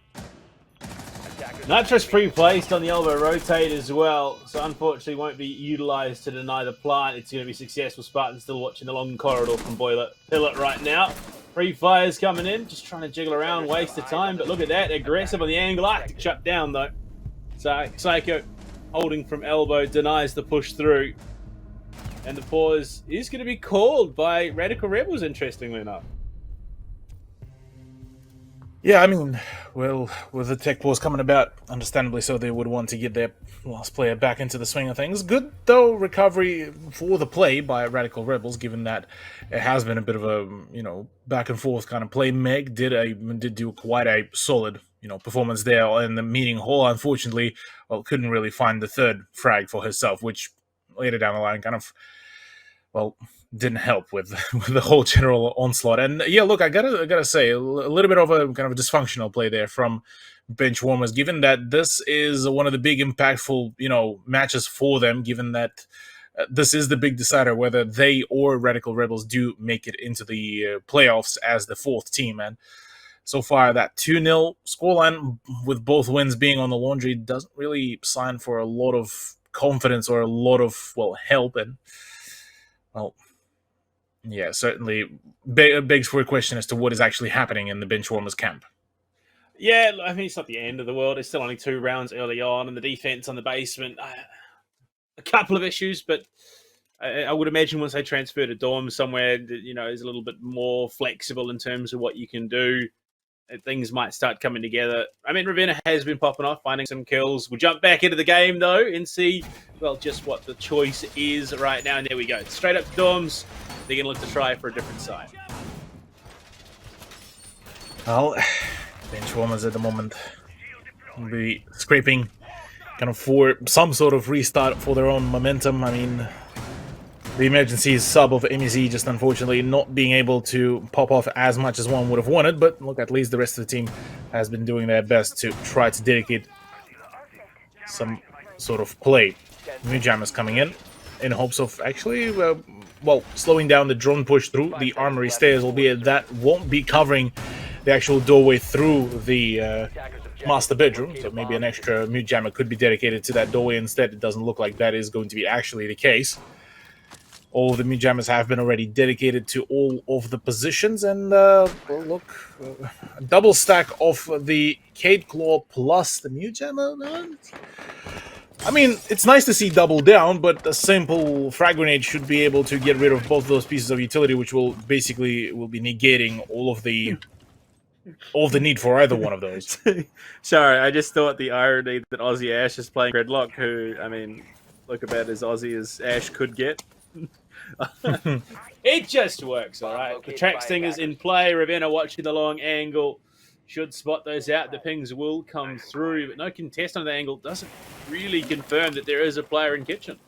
Nitrous pre-placed on the elbow rotate as well, so unfortunately won't be utilised to deny the plant. It's going to be successful. Spartan still watching the long corridor from Boiler Pilot right now. Free fires coming in, just trying to jiggle around, waste of time, but look at that, aggressive on the angle. Arctic shut down though. Psycho holding from elbow denies the push through. And the pause is going to be called by Radical Rebels, interestingly enough. Yeah, I mean, well, with the tech pause coming about, understandably so, they would want to get their last player back into the swing of things. Good, though, recovery for the play by Radical Rebels, given that it has been a bit of a, back and forth kind of play. Meg did do quite a solid, performance there in the meeting hall. Unfortunately, couldn't really find the third frag for herself, which later down the line kind of, didn't help with the whole general onslaught. And yeah, look, I gotta say, a little bit of a kind of a dysfunctional play there from Benchwarmers, given that this is one of the big impactful, matches for them, given that this is the big decider whether they or Radical Rebels do make it into the playoffs as the fourth team. And so far, that 2-0 scoreline with both wins being on the laundry doesn't really sign for a lot of confidence or a lot of, help. And, yeah, certainly begs for a question as to what is actually happening in the Benchwarmers camp. Yeah, I mean, it's not the end of the world. It's still only 2 rounds early on, and the defense on the basement, a couple of issues, but I would imagine once they transfer to dorms somewhere that, is a little bit more flexible in terms of what you can do, things might start coming together. I mean, Ravenna has been popping off, finding some kills. We'll jump back into the game, though, and see, just what the choice is right now. And there we go. Straight up to dorms. They're going to look to try for a different side. Well, Benchwarmers at the moment will be scraping kind of for some sort of restart for their own momentum. I mean, the emergency sub of MEZ just unfortunately not being able to pop off as much as one would have wanted, but look, at least the rest of the team has been doing their best to try to dedicate some sort of play. New jammers coming in hopes of actually, slowing down the drone push through the armory stairs, albeit that won't be covering the actual doorway through the master bedroom, so maybe an extra mute jammer could be dedicated to that doorway instead. It doesn't look like that is going to be actually the case. All of the mute jammers have been already dedicated to all of the positions, and a double stack of the Cade Claw plus the mute jammer. I mean, it's nice to see double down, but a simple frag grenade should be able to get rid of both those pieces of utility, which will be negating all of the need for either one of those. Sorry, I just thought the irony that Aussie Ash is playing Gridlock, who, I mean, look about as Aussie as Ash could get. It just works, all right. The track stinger's in play. Ravenna watching the long angle. Should spot those out. The pings will come through, but no contest on the angle doesn't really confirm that there is a player in kitchen.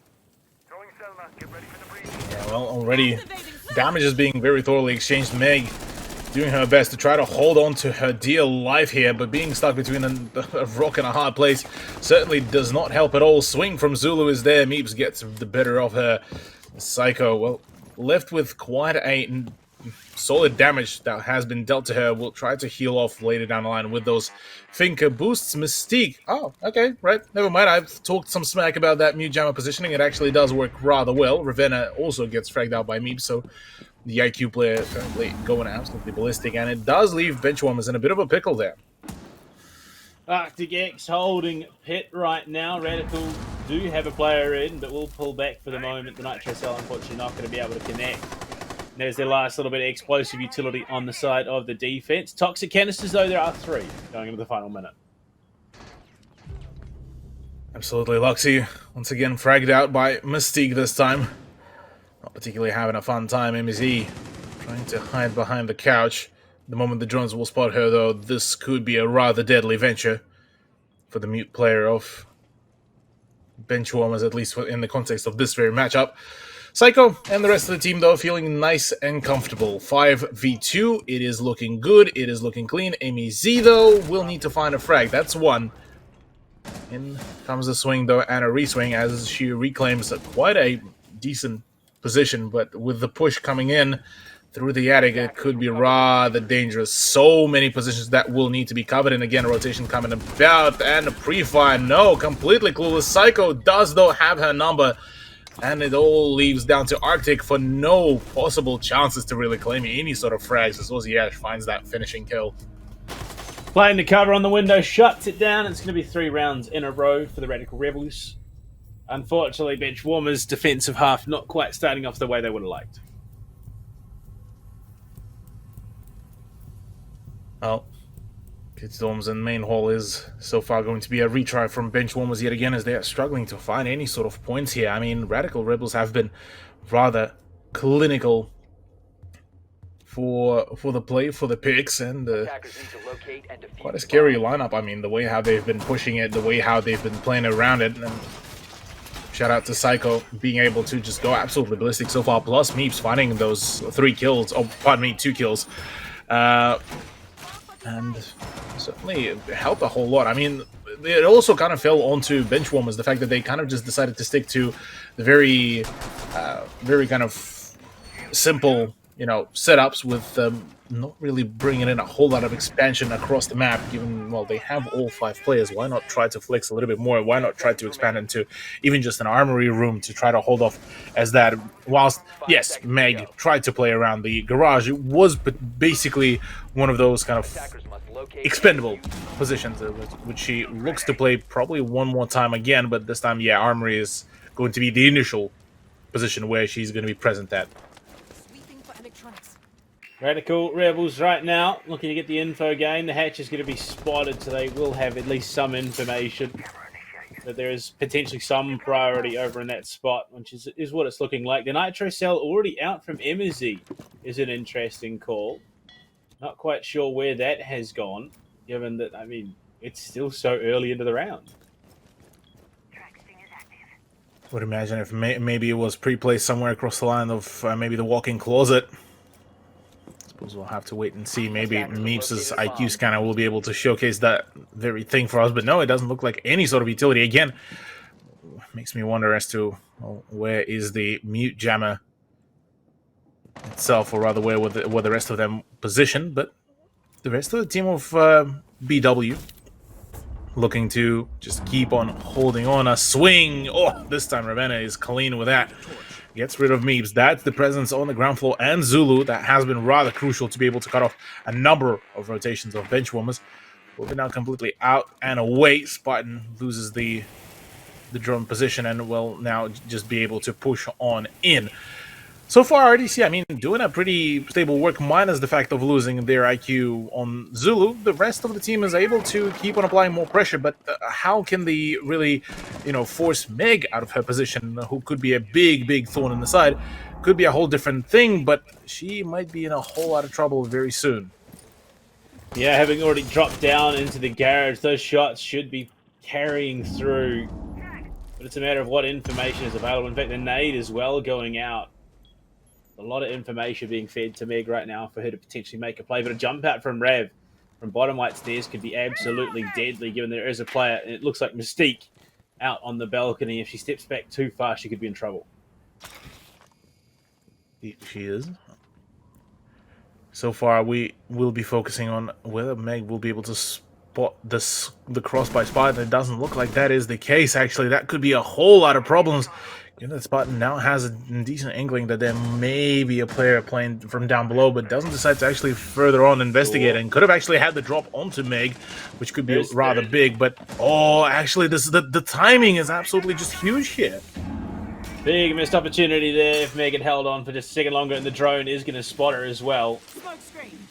Yeah, already damage is being very thoroughly exchanged. Meg doing her best to try to hold on to her dear life here, but being stuck between a rock and a hard place certainly does not help at all. Swing from Zulu is there. Meeps gets the better of her. Psycho, left with quite a solid damage that has been dealt to her. We'll try to heal off later down the line with those Finker boosts. Mystique. Oh, okay, right. Never mind. I've talked some smack about that mute jammer positioning. It actually does work rather well. Ravenna also gets fragged out by Meep, so the IQ player currently going absolutely ballistic, and it does leave Benchwarmers in a bit of a pickle there. Arctic X holding pit right now. Radical do have a player in, but will pull back for the moment. The Nitro Cell, unfortunately, not going to be able to connect. There's their last little bit of explosive utility on the side of the defense. Toxic canisters, though, there are 3 going into the final minute. Absolutely. Luxy, once again, fragged out by Mystique this time. Not particularly having a fun time. MEZ trying to hide behind the couch. The moment the drones will spot her, though, this could be a rather deadly venture for the mute player of Benchwarmers, at least in the context of this very matchup. Psycho and the rest of the team, though, feeling nice and comfortable. 5v2, it is looking good, it is looking clean. MEZ, though, will need to find a frag. That's 1. In comes the swing, though, and a reswing as she reclaims quite a decent position, but with the push coming in through the attic, it could be rather dangerous. So many positions that will need to be covered, and again, a rotation coming about, and a pre-fire, no, completely clueless. Psycho does, though, have her number, and it all leaves down to Arctic for no possible chances to really claim any sort of frags as Aussie Ash finds that finishing kill. Playing the cover on the window, shuts it down. It's going to be 3 rounds in a row for the Radical Rebels. Unfortunately, Bench Warmers' defensive half not quite starting off the way they would have liked. Well, Kids Dorms and Main Hall is so far going to be a retry from Bench Warmers yet again, as they are struggling to find any sort of points here. I mean, Radical Rebels have been rather clinical for the play, for the picks, and Attackers need to locate and defuse quite a the scary bomb. lineup. I mean, the way how they've been pushing it, the way how they've been playing around it, and shout out to Psycho being able to just go absolutely ballistic so far, plus Meeps finding those 3 kills, oh, pardon me, 2 kills. And certainly helped a whole lot. I mean, it also kind of fell onto Bench Warmers, the fact that they kind of just decided to stick to the very kind of simple, setups with not really bringing in a whole lot of expansion across the map, given, well, they have all 5 players. Why not try to flex a little bit more? Why not try to expand into even just an armory room to try to hold off as that? Whilst, yes, Meg tried to play around the garage, it was basically one of those kind of Attackers must locate expendable positions, which she looks to play probably one more time again, but this time, yeah, armory is going to be the initial position where she's going to be present at. Sweeping for electronics. Radical Rebels right now looking to get the info gain. The hatch is going to be spotted, so they will have at least some information that there is potentially some priority over in that spot, which is what it's looking like. The Nitro Cell already out from MZ is an interesting call. Not quite sure where that has gone, given that, I mean, it's still so early into the round. Would imagine if maybe it was pre-placed somewhere across the line of maybe the walk-in closet. Suppose we'll have to wait and see. Maybe Meeps' IQ scanner will be able to showcase that very thing for us, but no, it doesn't look like any sort of utility. Again, makes me wonder as to, well, where is the mute jammer itself, or rather where the rest of them positioned. But the rest of the team of BW looking to just keep on holding on. A swing. Oh, this time Ravenna is clean with that. Gets rid of Meeps. That's the presence on the ground floor, and Zulu that has been rather crucial to be able to cut off a number of rotations of bench warmers. Moving now completely out and away. Spartan loses the drone position and will now just be able to push on in. So far, RDC, I mean, doing a pretty stable work, minus the fact of losing their IQ on Zulu. The rest of the team is able to keep on applying more pressure, but how can they really, force Meg out of her position, who could be a big thorn in the side? Could be a whole different thing, but she might be in a whole lot of trouble very soon. Yeah, having already dropped down into the garage, those shots should be carrying through. But it's a matter of what information is available. In fact, the nade as well going out. A lot of information being fed to Meg right now for her to potentially make a play. But a jump out from Rev from bottom right stairs could be absolutely deadly, given there is a player. And it looks like Mystique out on the balcony. If she steps back too far, she could be in trouble. She is. So far, we will be focusing on whether Meg will be able to spot the cross by Spartan. It doesn't look like that is the case, actually. That could be a whole lot of problems. You know, that Spartan now has a decent inkling that there may be a player playing from down below, but doesn't decide to actually further on investigate, and could have actually had the drop onto Meg, which could be rather big. But, oh, actually, the timing is absolutely just huge here. Big missed opportunity there if Meg had held on for just a second longer, and the drone is going to spot her as well.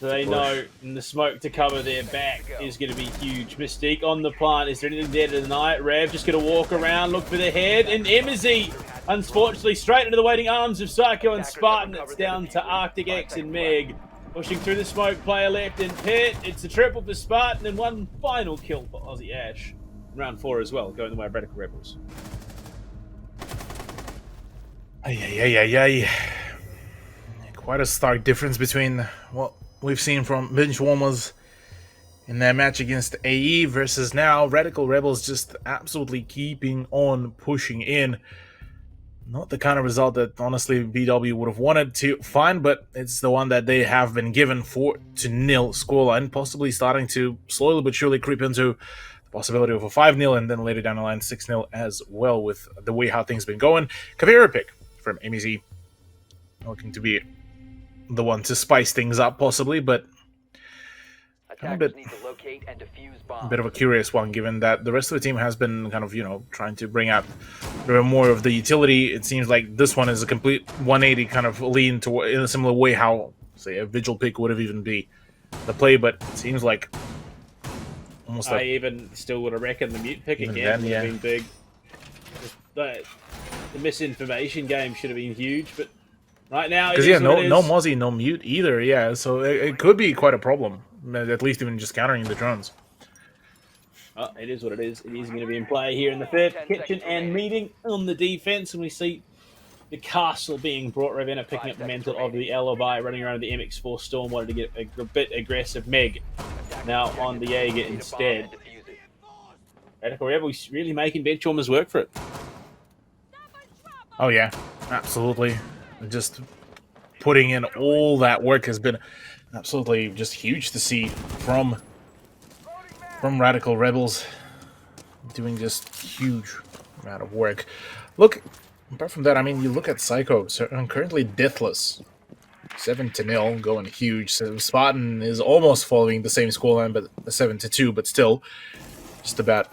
So they know in the smoke to cover their back is going to be huge. Mystique on the plant. Is there anything there tonight? Rev just going to walk around, look for the head, and Embassy, unfortunately, straight into the waiting arms of Psycho and Spartan. It's down to Arctic X and Meg. Pushing through the smoke, player left in pit. It's a triple for Spartan and one final kill for Aussie Ash. Round 4 as well, going the way of Radical Rebels. Quite a stark difference between what we've seen from bench warmers in their match against AE versus now Radical Rebels just absolutely keeping on pushing in. Not the kind of result that honestly BW would have wanted to find, but it's the one that they have been given. 4-0 scoreline, possibly starting to slowly but surely creep into the possibility of a 5-0 and then later down the line 6-0 as well, with the way how things been going. Kavira pick from MEZ, looking to be the one to spice things up possibly, but Attackers need to locate and defuse a bombs. bit of a curious one, given that the rest of the team has been kind of, trying to bring out a little more of the utility. It seems like this one is a complete 180 kind of lean to in a similar way how, say, a Vigil pick would have even be the play, but it seems like almost I even still would have reckoned the mute pick Even again then, would have yeah. been big. The misinformation game should have been huge, but right now it because is no what it is. Mozzie, no mute either. Yeah, so it could be quite a problem. At least even just countering the drones. Oh, it is what it is. It is going to be in play here in the fifth. 10 Kitchen seconds and remaining. meeting on the defense, and we see the castle being brought. Ravenna picking up the 5 seconds mantle of the Alibi, running around the MX4 Storm, wanted to get a bit aggressive. Meg now on the Jaeger instead. Radical Rebels really making Benchwarmers work for it. Oh yeah, absolutely. Just putting in all that work has been absolutely just huge to see from Radical Rebels, doing just huge amount of work. Look, apart from that, I mean, you look at Psycho, so currently deathless, 7-0, going huge. So Spartan is almost following the same scoreline, but 7-2, but still just about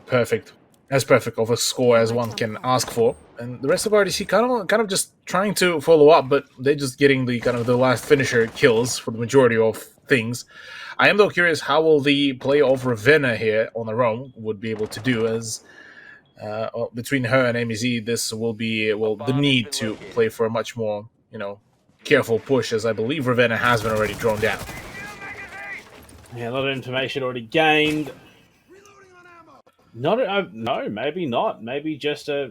perfect, as perfect of a score as one can ask for. And the rest of RDC kind of just trying to follow up, but they're just getting the kind of the last finisher kills for the majority of things. I am though curious how will the play of Ravenna here on their own would be able to do, as between her and AMZ, this will be the need to play for a much more careful push, as I believe Ravenna has been already drawn down. Yeah, a lot of information already gained. No, maybe not. Maybe just a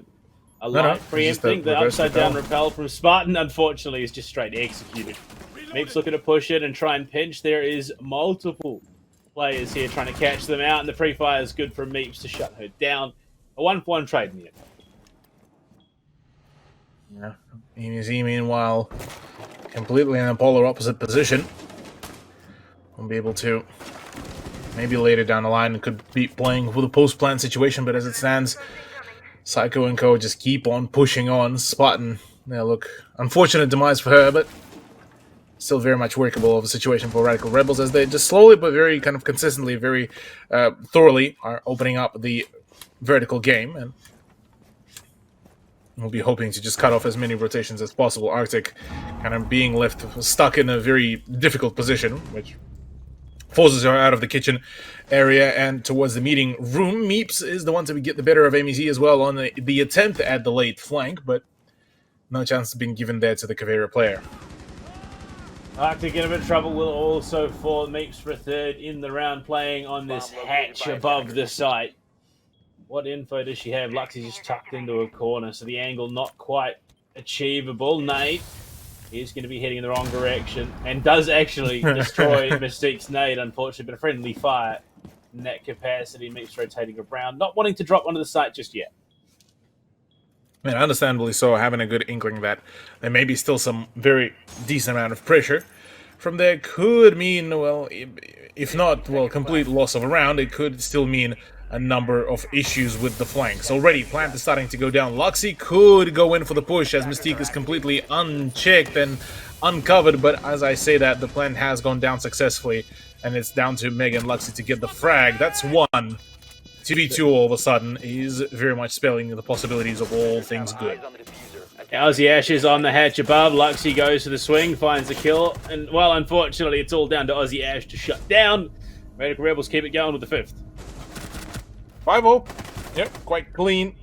light preempting. The upside down repel from Spartan, unfortunately, is just straight executed. Meep's looking to push it and try and pinch. There is multiple players here trying to catch them out, and the pre-fire is good for Meeps to shut her down. A 1-for-1 trade in the end. Yeah, AMZ meanwhile completely in a polar opposite position. Won't be able to. Maybe later down the line, it could be playing with a post-plan situation, but as it stands, Psycho and Co. just keep on pushing on. Spartan, look, unfortunate demise for her, but still very much workable of a situation for Radical Rebels, as they just slowly but very kind of consistently, very thoroughly are opening up the vertical game, and we'll be hoping to just cut off as many rotations as possible. Arctic kind of being left stuck in a very difficult position, which forces her out of the kitchen area and towards the meeting room. Meeps is the one to get the better of AMZ as well on the attempt at the late flank, but no chance has been given there to the Caveira player. Arctic in a bit of trouble will also fall. Meeps for a third in the round, playing on this hatch above the site. What info does she have? Luxie's just tucked into a corner, so the angle not quite achievable. Nate is going to be heading in the wrong direction and does actually destroy Mystique's nade, unfortunately, but a friendly fire in that capacity. Meeps rotating around, not wanting to drop onto the site just yet. I mean, understandably so, having a good inkling that there may be still some very decent amount of pressure from there could mean, well, if not, well, complete loss of a round, it could still mean a number of issues with the flanks. Already, Plant is starting to go down. Luxie could go in for the push, as Mystique is completely unchecked and uncovered, but as I say that, the Plant has gone down successfully, and it's down to Meg and Luxie to get the frag. That's one. 2v2 all of a sudden is very much spelling the possibilities of all things good. Aussie Ash is on the hatch above. Luxie goes for the swing, finds the kill, and, well, unfortunately, it's all down to Aussie Ash to shut down. Radical Rebels keep it going with the fifth. 5-0. Yep, quite clean.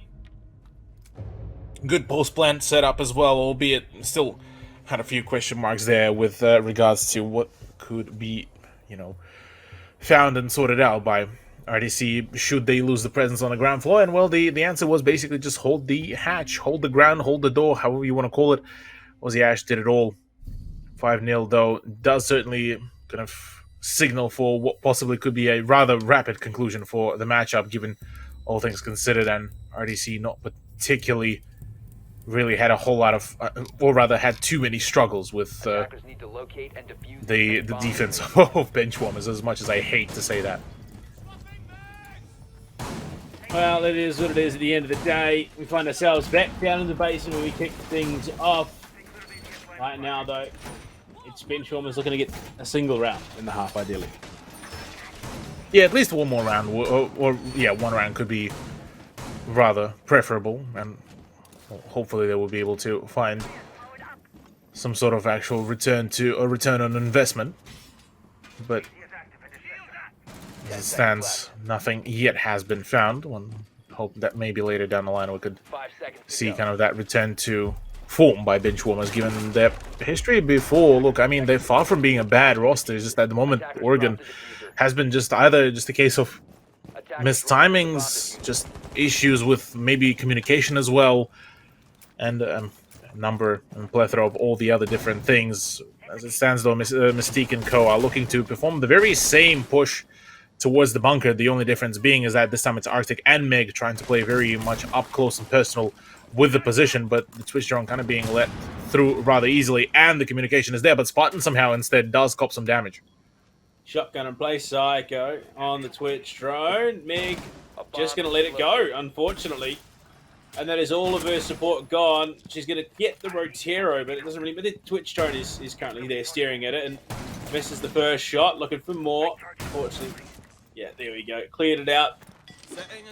Good post-plant setup as well, albeit still had a few question marks there with regards to what could be, found and sorted out by RDC should they lose the presence on the ground floor. And, well, the answer was basically just hold the hatch, hold the ground, hold the door, however you want to call it. Aussie Ash did it all. 5-0, though, does certainly kind of signal for what possibly could be a rather rapid conclusion for the matchup, given all things considered, and RDC not particularly really had a whole lot of, or rather had too many struggles with the defense of Benchwarmers, as much as I hate to say that. Well, it is what it is at the end of the day. We find ourselves back down in the basement where we kick things off. Right now, though, it's Benchwarmers looking to get a single round in the half, ideally. yeah, at least one more round, or yeah, one round could be rather preferable, and hopefully they will be able to find some sort of actual return on investment. But as it stands, nothing yet has been found. One hope that maybe later down the line we could 5 seconds to see go. kind of that return to form by Benchwarmers, given their history before. Look, I mean, they're far from being a bad roster. It's just at the moment, Oregon has been just either just a case of missed timings, just issues with maybe communication as well, and a number and plethora of all the other different things. As it stands, though, Mystique and Co. are looking to perform the very same push towards the bunker. The only difference being is that this time it's Arctic and Meg trying to play very much up close and personal with the position, but the Twitch drone kind of being let through rather easily, and the communication is there, but Spartan somehow instead does cop some damage. Shotgun and play Psycho on the Twitch drone. Meg just going to let it go, unfortunately. And that is all of her support gone. She's going to get the Rotero, but it doesn't really... But the Twitch drone is currently there staring at it and misses the first shot, looking for more. Unfortunately, yeah, there we go. Cleared it out.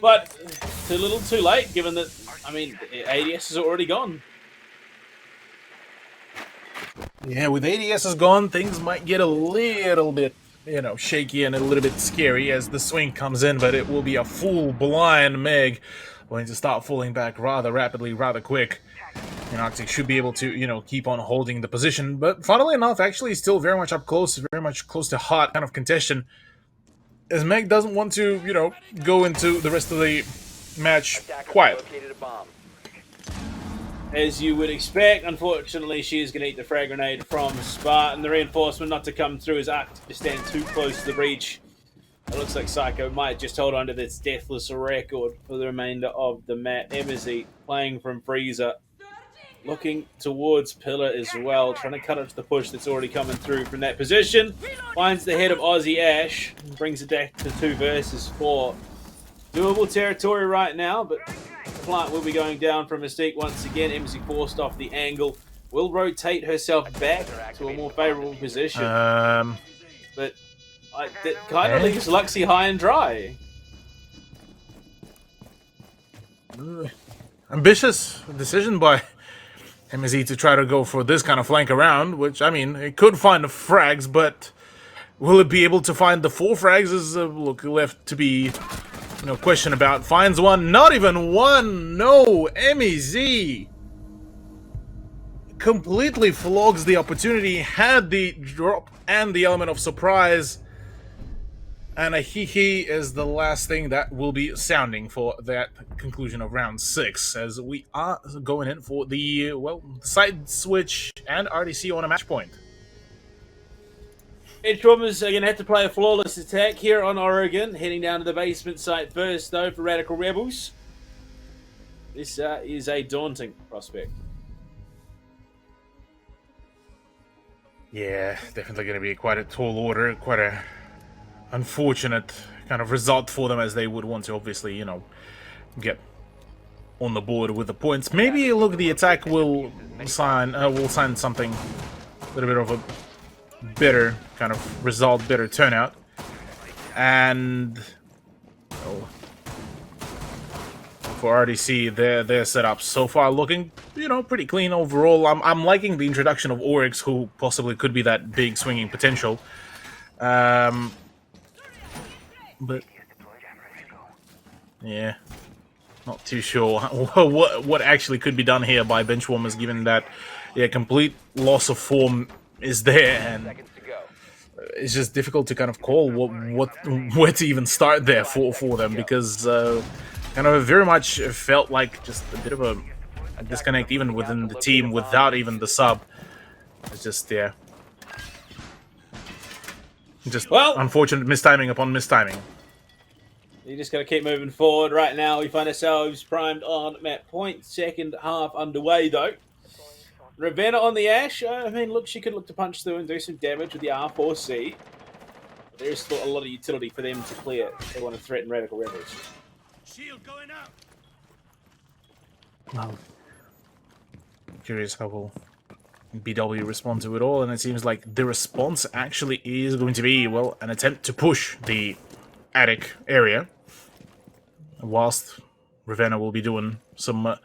But too little too late, given that, I mean, ADS is already gone. Yeah, with ADS is gone, things might get a little bit, shaky and a little bit scary as the swing comes in, but it will be a full blind Meg going to start falling back rather rapidly, rather quick. And Arctic should be able to, keep on holding the position, but funnily enough, actually still very much up close, very much close to heart kind of contention, as Meg doesn't want to, go into the rest of the match quiet. As you would expect, unfortunately, she is going to eat the frag grenade from Spartan. The reinforcement not to come through as Arctic to stand too close to the breach. It looks like Psycho might just hold on to this deathless record for the remainder of the match. Embassy playing from Freezer, looking towards Pillar as well, trying to cut it to the push that's already coming through from that position. Finds the head of Aussie Ash, and brings it back to 2 versus 4. Doable territory right now, but the plant will be going down from Mystique once again. Embassy forced off the angle, will rotate herself back to a more favourable position. But that kind of leaves Luxie high and dry. Ambitious decision by MSE to try to go for this kind of flank around, which, I mean, it could find the frags, but will it be able to find the 4 frags is, look, left to be, question about. Finds one, not even one, no, MEZ completely flogs the opportunity, had the drop and the element of surprise, and a hee-hee is the last thing that will be sounding for that conclusion of round 6, as we are going in for the, side switch and RDC on a match point. Benchwarmers are going to have to play a flawless attack here on Oregon, heading down to the basement site first, though, for Radical Rebels. This is a daunting prospect. Yeah, definitely going to be quite a tall order, quite a unfortunate kind of result for them, as they would want to obviously, get on the board with the points. Maybe look, the attack will sign something a little bit of a better kind of result, better turnout, and for RDC, their setup so far looking, pretty clean overall. I'm liking the introduction of Oryx, who possibly could be that big swinging potential. But yeah, not too sure what actually could be done here by Benchwarmers, given that complete loss of form is there, and it's just difficult to kind of call where to even start there for them, because kind of very much felt like just a bit of a disconnect even within the team without even the sub. It's just just unfortunate mistiming upon mistiming. You just got to keep moving forward. Right now, we find ourselves primed on map point. Second half underway, though. Ravenna on the Ash. I mean, look, she could look to punch through and do some damage with the R4C. But there is still a lot of utility for them to clear if they want to threaten Radical Rebels. Shield going out. Well, curious how will BW respond to it all, and it seems like the response actually is going to be, an attempt to push the attic area, whilst Ravenna will be doing some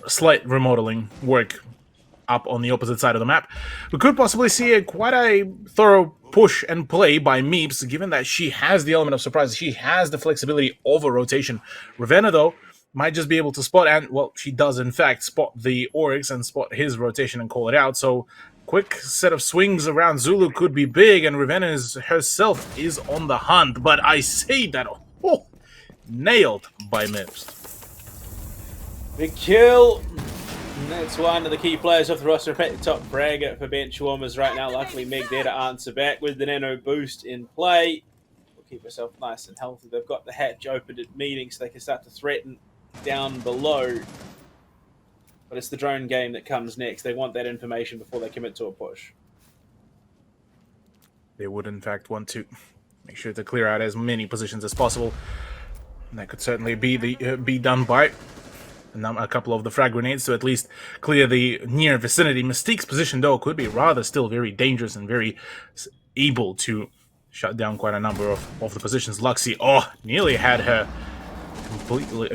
slight remodeling work up on the opposite side of the map. We could possibly see quite a thorough push and play by Meeps, given that she has the element of surprise. She has the flexibility of a rotation. Ravenna, though, might just be able to spot, and, well, she does, in fact, spot the Oryx and spot his rotation and call it out. So, quick set of swings around Zulu could be big, and Ravenna herself is on the hunt. But I say that, nailed by Meeps. Big kill. And that's one of the key players off the roster. At the top fragger for bench warmers right now. Luckily, Meg there to answer back with the nano boost in play. Will keep herself nice and healthy. They've got the hatch opened at meeting so they can start to threaten down below. But it's the drone game that comes next. They want that information before they commit to a push. They would, in fact, want to make sure to clear out as many positions as possible. And that could certainly be done by a couple of the frag grenades to at least clear the near vicinity. Mystique's position, though, could be rather still very dangerous and very able to shut down quite a number of the positions. Luxie, nearly had her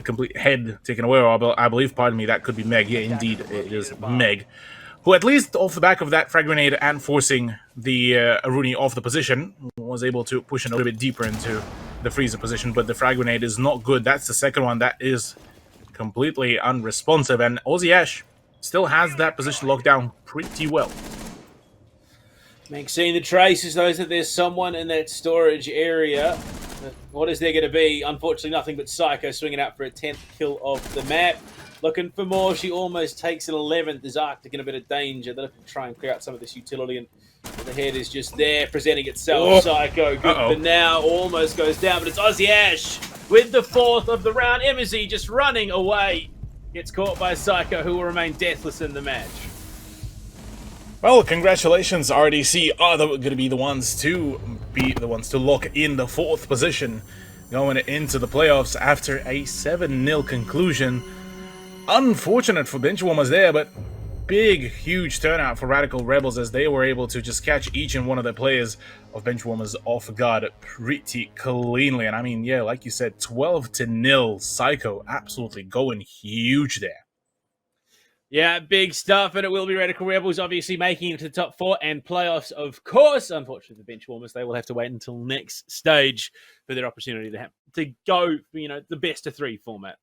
complete head taken away, or I believe, pardon me, that could be Meg. Yeah, indeed, it is Meg, who at least off the back of that frag grenade and forcing the Aruni off the position, was able to push a little bit deeper into the freezer position, but the frag grenade is not good. That's the second one that is completely unresponsive, and Aussie Ash still has that position locked down pretty well. Meg seeing the traces, knows that there's someone in that storage area. But what is there going to be? Unfortunately, nothing but Psycho swinging out for a 10th kill of the map. Looking for more. She almost takes an 11th. Is Arctic in a bit of danger? They're looking to try and clear out some of this utility, and the head is just there, presenting itself. Psycho, good for now. Almost goes down, but it's Aussie Ash with the 4th of the round. Embassy just running away. Gets caught by Psycho, who will remain deathless in the match. Well, congratulations, RDC are going to be the ones to lock in the 4th position going into the playoffs after a 7-0 conclusion. Unfortunate for Benchwarmers there, but big, huge turnout for Radical Rebels as they were able to just catch each and one of the players of Benchwarmers off guard pretty cleanly. And I mean, yeah, like you said, 12-0, Psycho absolutely going huge there. Yeah, big stuff, and it will be Radical Rebels obviously making it to the top 4 and playoffs, of course. Unfortunately, the Benchwarmers, they will have to wait until next stage for their opportunity to go, the best of 3 format.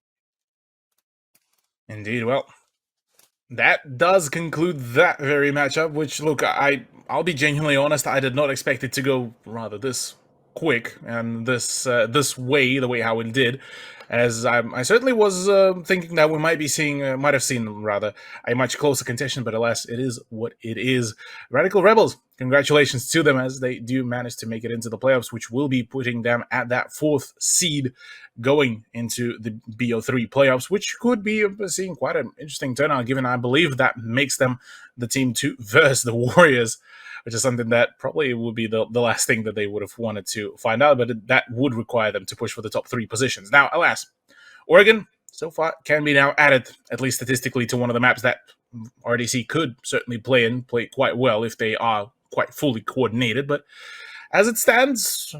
Indeed. Well, that does conclude that very matchup, which, look, I'll be genuinely honest, I did not expect it to go rather this quick and this way, the way how it did, as I certainly was thinking that we might have seen a much closer contention, but alas, it is what it is. Radical Rebels, congratulations to them as they do manage to make it into the playoffs, which will be putting them at that 4th seed going into the BO3 playoffs, which could be seeing quite an interesting turnout, given I believe that makes them the team to verse the Warriors, which is something that probably would be the last thing that they would have wanted to find out, but that would require them to push for the top 3 positions. Now, alas, Oregon so far can be now added, at least statistically, to one of the maps that RDC could certainly play quite well if they are quite fully coordinated, but as it stands,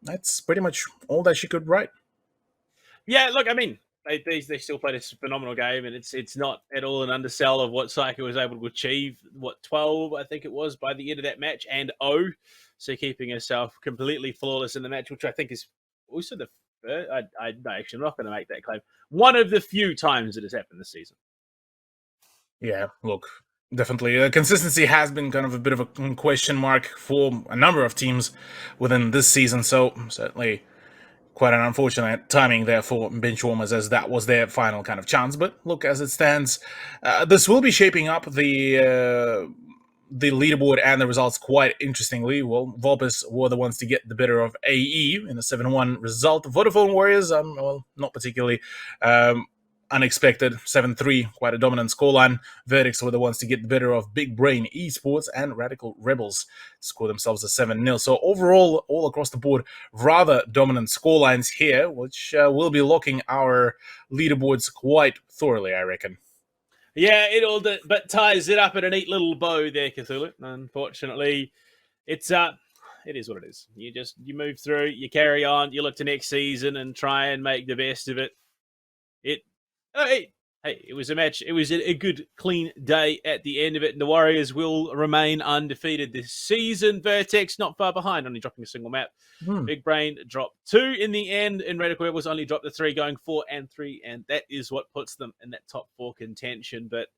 that's pretty much all that she could write. Yeah, look, I mean, they still played a phenomenal game, and it's not at all an undersell of what Psycho was able to achieve. 12, I think it was, by the end of that match, and so keeping herself completely flawless in the match, which I think is also the first. I'm actually not going to make that claim. One of the few times it has happened this season. Yeah, look, definitely. Consistency has been kind of a bit of a question mark for a number of teams within this season, so certainly quite an unfortunate timing there for Benchwarmers, as that was their final kind of chance. But look, as it stands, this will be shaping up the leaderboard and the results quite interestingly. Well, Volpus were the ones to get the better of AE in a 7-1 result. Vodafone Warriors, not particularly unexpected, 7-3, quite a dominant scoreline. Verdicts were the ones to get the better of Big Brain Esports, and Radical Rebels score themselves a 7-0. So overall, all across the board, rather dominant scorelines here, which will be locking our leaderboards quite thoroughly, I reckon. Yeah, it all but ties it up in a neat little bow there, Cthulhu. Unfortunately, it's it is what it is. You move through, you carry on, you look to next season and try and make the best of it. Hey, it was a match. It was a good, clean day at the end of it. And the Warriors will remain undefeated this season. Vertex not far behind, only dropping a single map. Big Brain dropped 2 in the end, and Radical Rebels only dropped the 3, going 4 and 3, and that is what puts them in that top 4 contention. But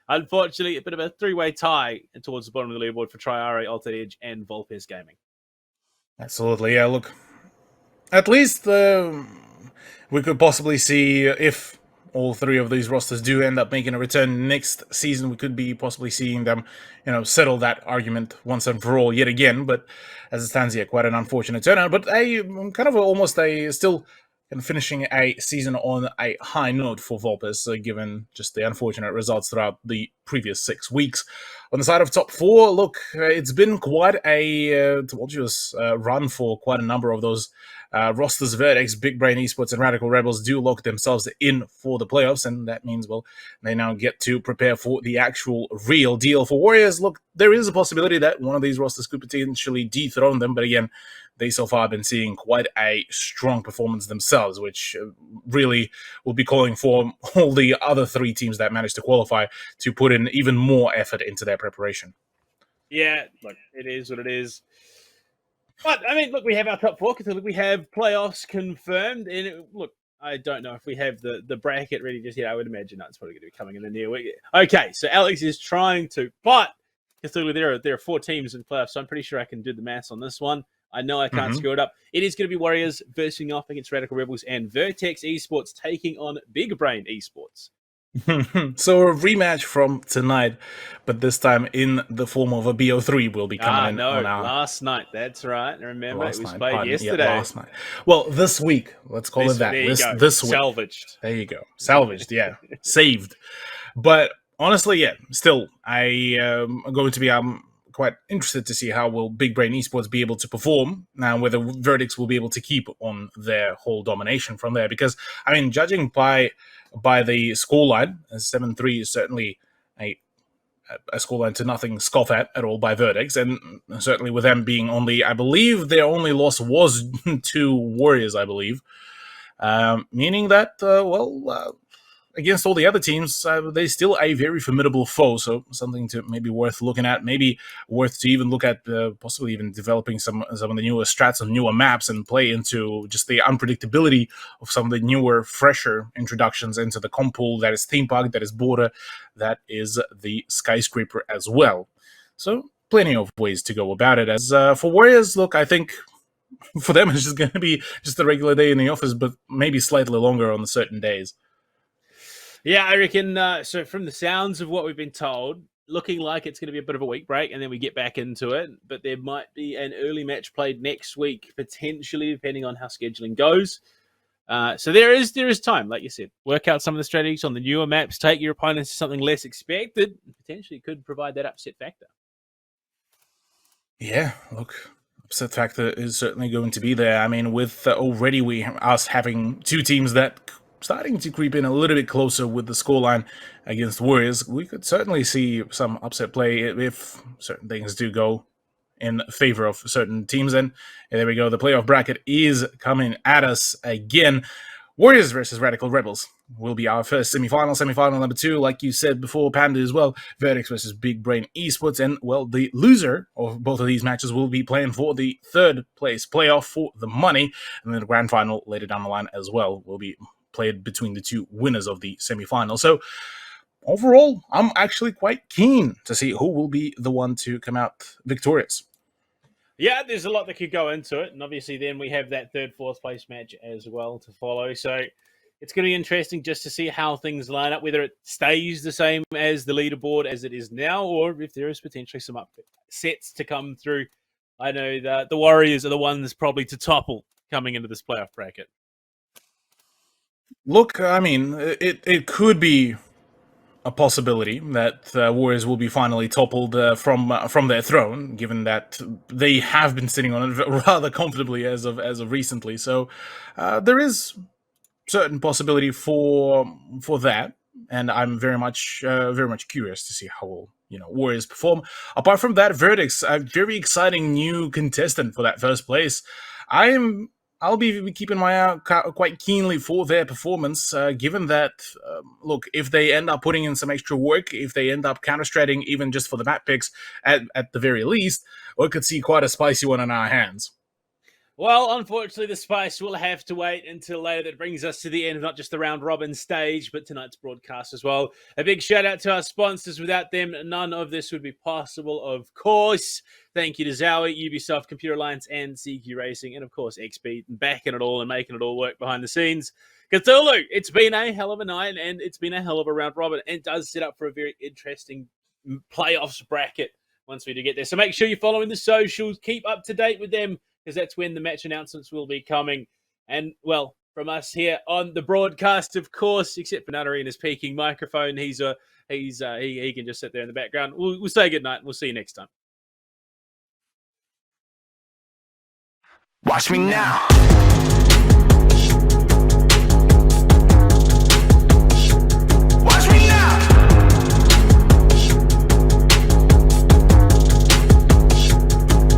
unfortunately, a bit of a 3-way tie towards the bottom of the leaderboard for Triare, Altered Edge, and Volpes Gaming. Absolutely, yeah. Look, at least we could possibly see if all 3 of these rosters do end up making a return next season. We could be possibly seeing them, settle that argument once and for all yet again. But as it stands here, quite an unfortunate turnout. But still finishing a season on a high note for Volpes, given just the unfortunate results throughout the previous 6 weeks. On the side of top 4, look, it's been quite a tumultuous run for quite a number of those rosters. Vertex, Big Brain Esports, and Radical Rebels do lock themselves in for the playoffs, and that means, well, they now get to prepare for the actual real deal. For Warriors, look, there is a possibility that one of these rosters could potentially dethrone them, but again, they so far have been seeing quite a strong performance themselves, which really will be calling for all the other 3 teams that managed to qualify to put in even more effort into their preparation. Yeah, look, it is what it is. But, I mean, look, we have our top 4, because we have playoffs confirmed. And, look, I don't know if we have the bracket ready just yet. I would imagine it's probably going to be coming in the near week. Okay, so Alex is trying to, but Cthulhu, there are 4 teams in playoffs, so I'm pretty sure I can do the maths on this one. I know I can't screw it up. It is going to be Warriors versing off against Radical Rebels and Vertex Esports taking on Big Brain Esports. So a rematch from tonight, but this time in the form of a BO3 will be coming in on our... last night. That's right. Remember, it was played pardon, yesterday. Yeah, last night. Well, this week. Let's call it that. This week. Salvaged. There you go. Salvaged, yeah. Saved. But honestly, yeah, still, I am going to be... quite interested to see how will Big Brain Esports be able to perform now, whether Verdicts will be able to keep on their whole domination from there. Because, I mean, judging by the scoreline, 7-3 is certainly a scoreline to nothing scoff at all by Verdicts, and certainly with them being only, I believe their only loss was to Warriors, I believe, meaning that, against all the other teams, they're still a very formidable foe, so something to maybe worth looking at, maybe worth to even look at possibly even developing some of the newer strats and newer maps and play into just the unpredictability of some of the newer, fresher introductions into the comp pool, that is Theme Park, that is Border, that is the Skyscraper as well. So plenty of ways to go about it. As for Warriors, look, I think for them it's just going to be just a regular day in the office, but maybe slightly longer on certain days. Yeah, I reckon, so from the sounds of what we've been told, looking like it's going to be a bit of a week break, and then we get back into it, but there might be an early match played next week, potentially, depending on how scheduling goes. So there is time, like you said. Work out some of the strategies on the newer maps, take your opponents to something less expected, potentially could provide that upset factor. Yeah, look, upset factor is certainly going to be there. I mean, with already us having 2 teams that starting to creep in a little bit closer with the scoreline against Warriors, we could certainly see some upset play if certain things do go in favor of certain teams. And there we go. The playoff bracket is coming at us again. Warriors versus Radical Rebels will be our first semifinal. Semifinal number 2, like you said before, Panda as well. Vertex versus Big Brain Esports. And, well, the loser of both of these matches will be playing for the 3rd place playoff for the money. And then the grand final later down the line as well will be played between the 2 winners of the semifinal. So overall, I'm actually quite keen to see who will be the one to come out victorious. Yeah, there's a lot that could go into it, and obviously then we have that 3rd, 4th place match as well to follow. So it's going to be interesting just to see how things line up, whether it stays the same as the leaderboard as it is now, or if there is potentially some upsets to come through. I know that the Warriors are the ones probably to topple coming into this playoff bracket. Look, I mean, it could be a possibility that Warriors will be finally toppled from their throne, given that they have been sitting on it rather comfortably as of recently. So there is certain possibility for that, and I'm very much curious to see how will Warriors perform. Apart from that, Verdict's a very exciting new contestant for that first place. I'll be keeping my eye out quite keenly for their performance, given that, look, if they end up putting in some extra work, if they end up counter-stratting even just for the map picks at the very least, we could see quite a spicy one on our hands. Well, unfortunately, the spice will have to wait until later. That brings us to the end of not just the round robin stage, but tonight's broadcast as well. A big shout out to our sponsors. Without them, none of this would be possible, of course. Thank you to Zowie, Ubisoft, Computer Alliance, and CQ Racing, and of course, XP, backing it all and making it all work behind the scenes. Cthulhu, it's been a hell of a night, and it's been a hell of a round robin, and it does set up for a very interesting playoffs bracket once we do get there. So make sure you're following the socials, keep up to date with them, because that's when the match announcements will be coming. And, well, from us here on the broadcast, of course, except for Nuttery and his peaking microphone, he can just sit there in the background. We'll say goodnight, and we'll see you next time. Watch me now. Watch me now.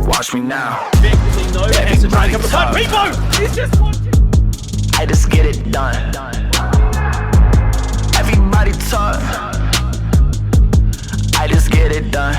Watch me now. Effectively, no, that has to try and come to fight. Repo! He's just watching. I just get it done. Everybody talk. I just get it done.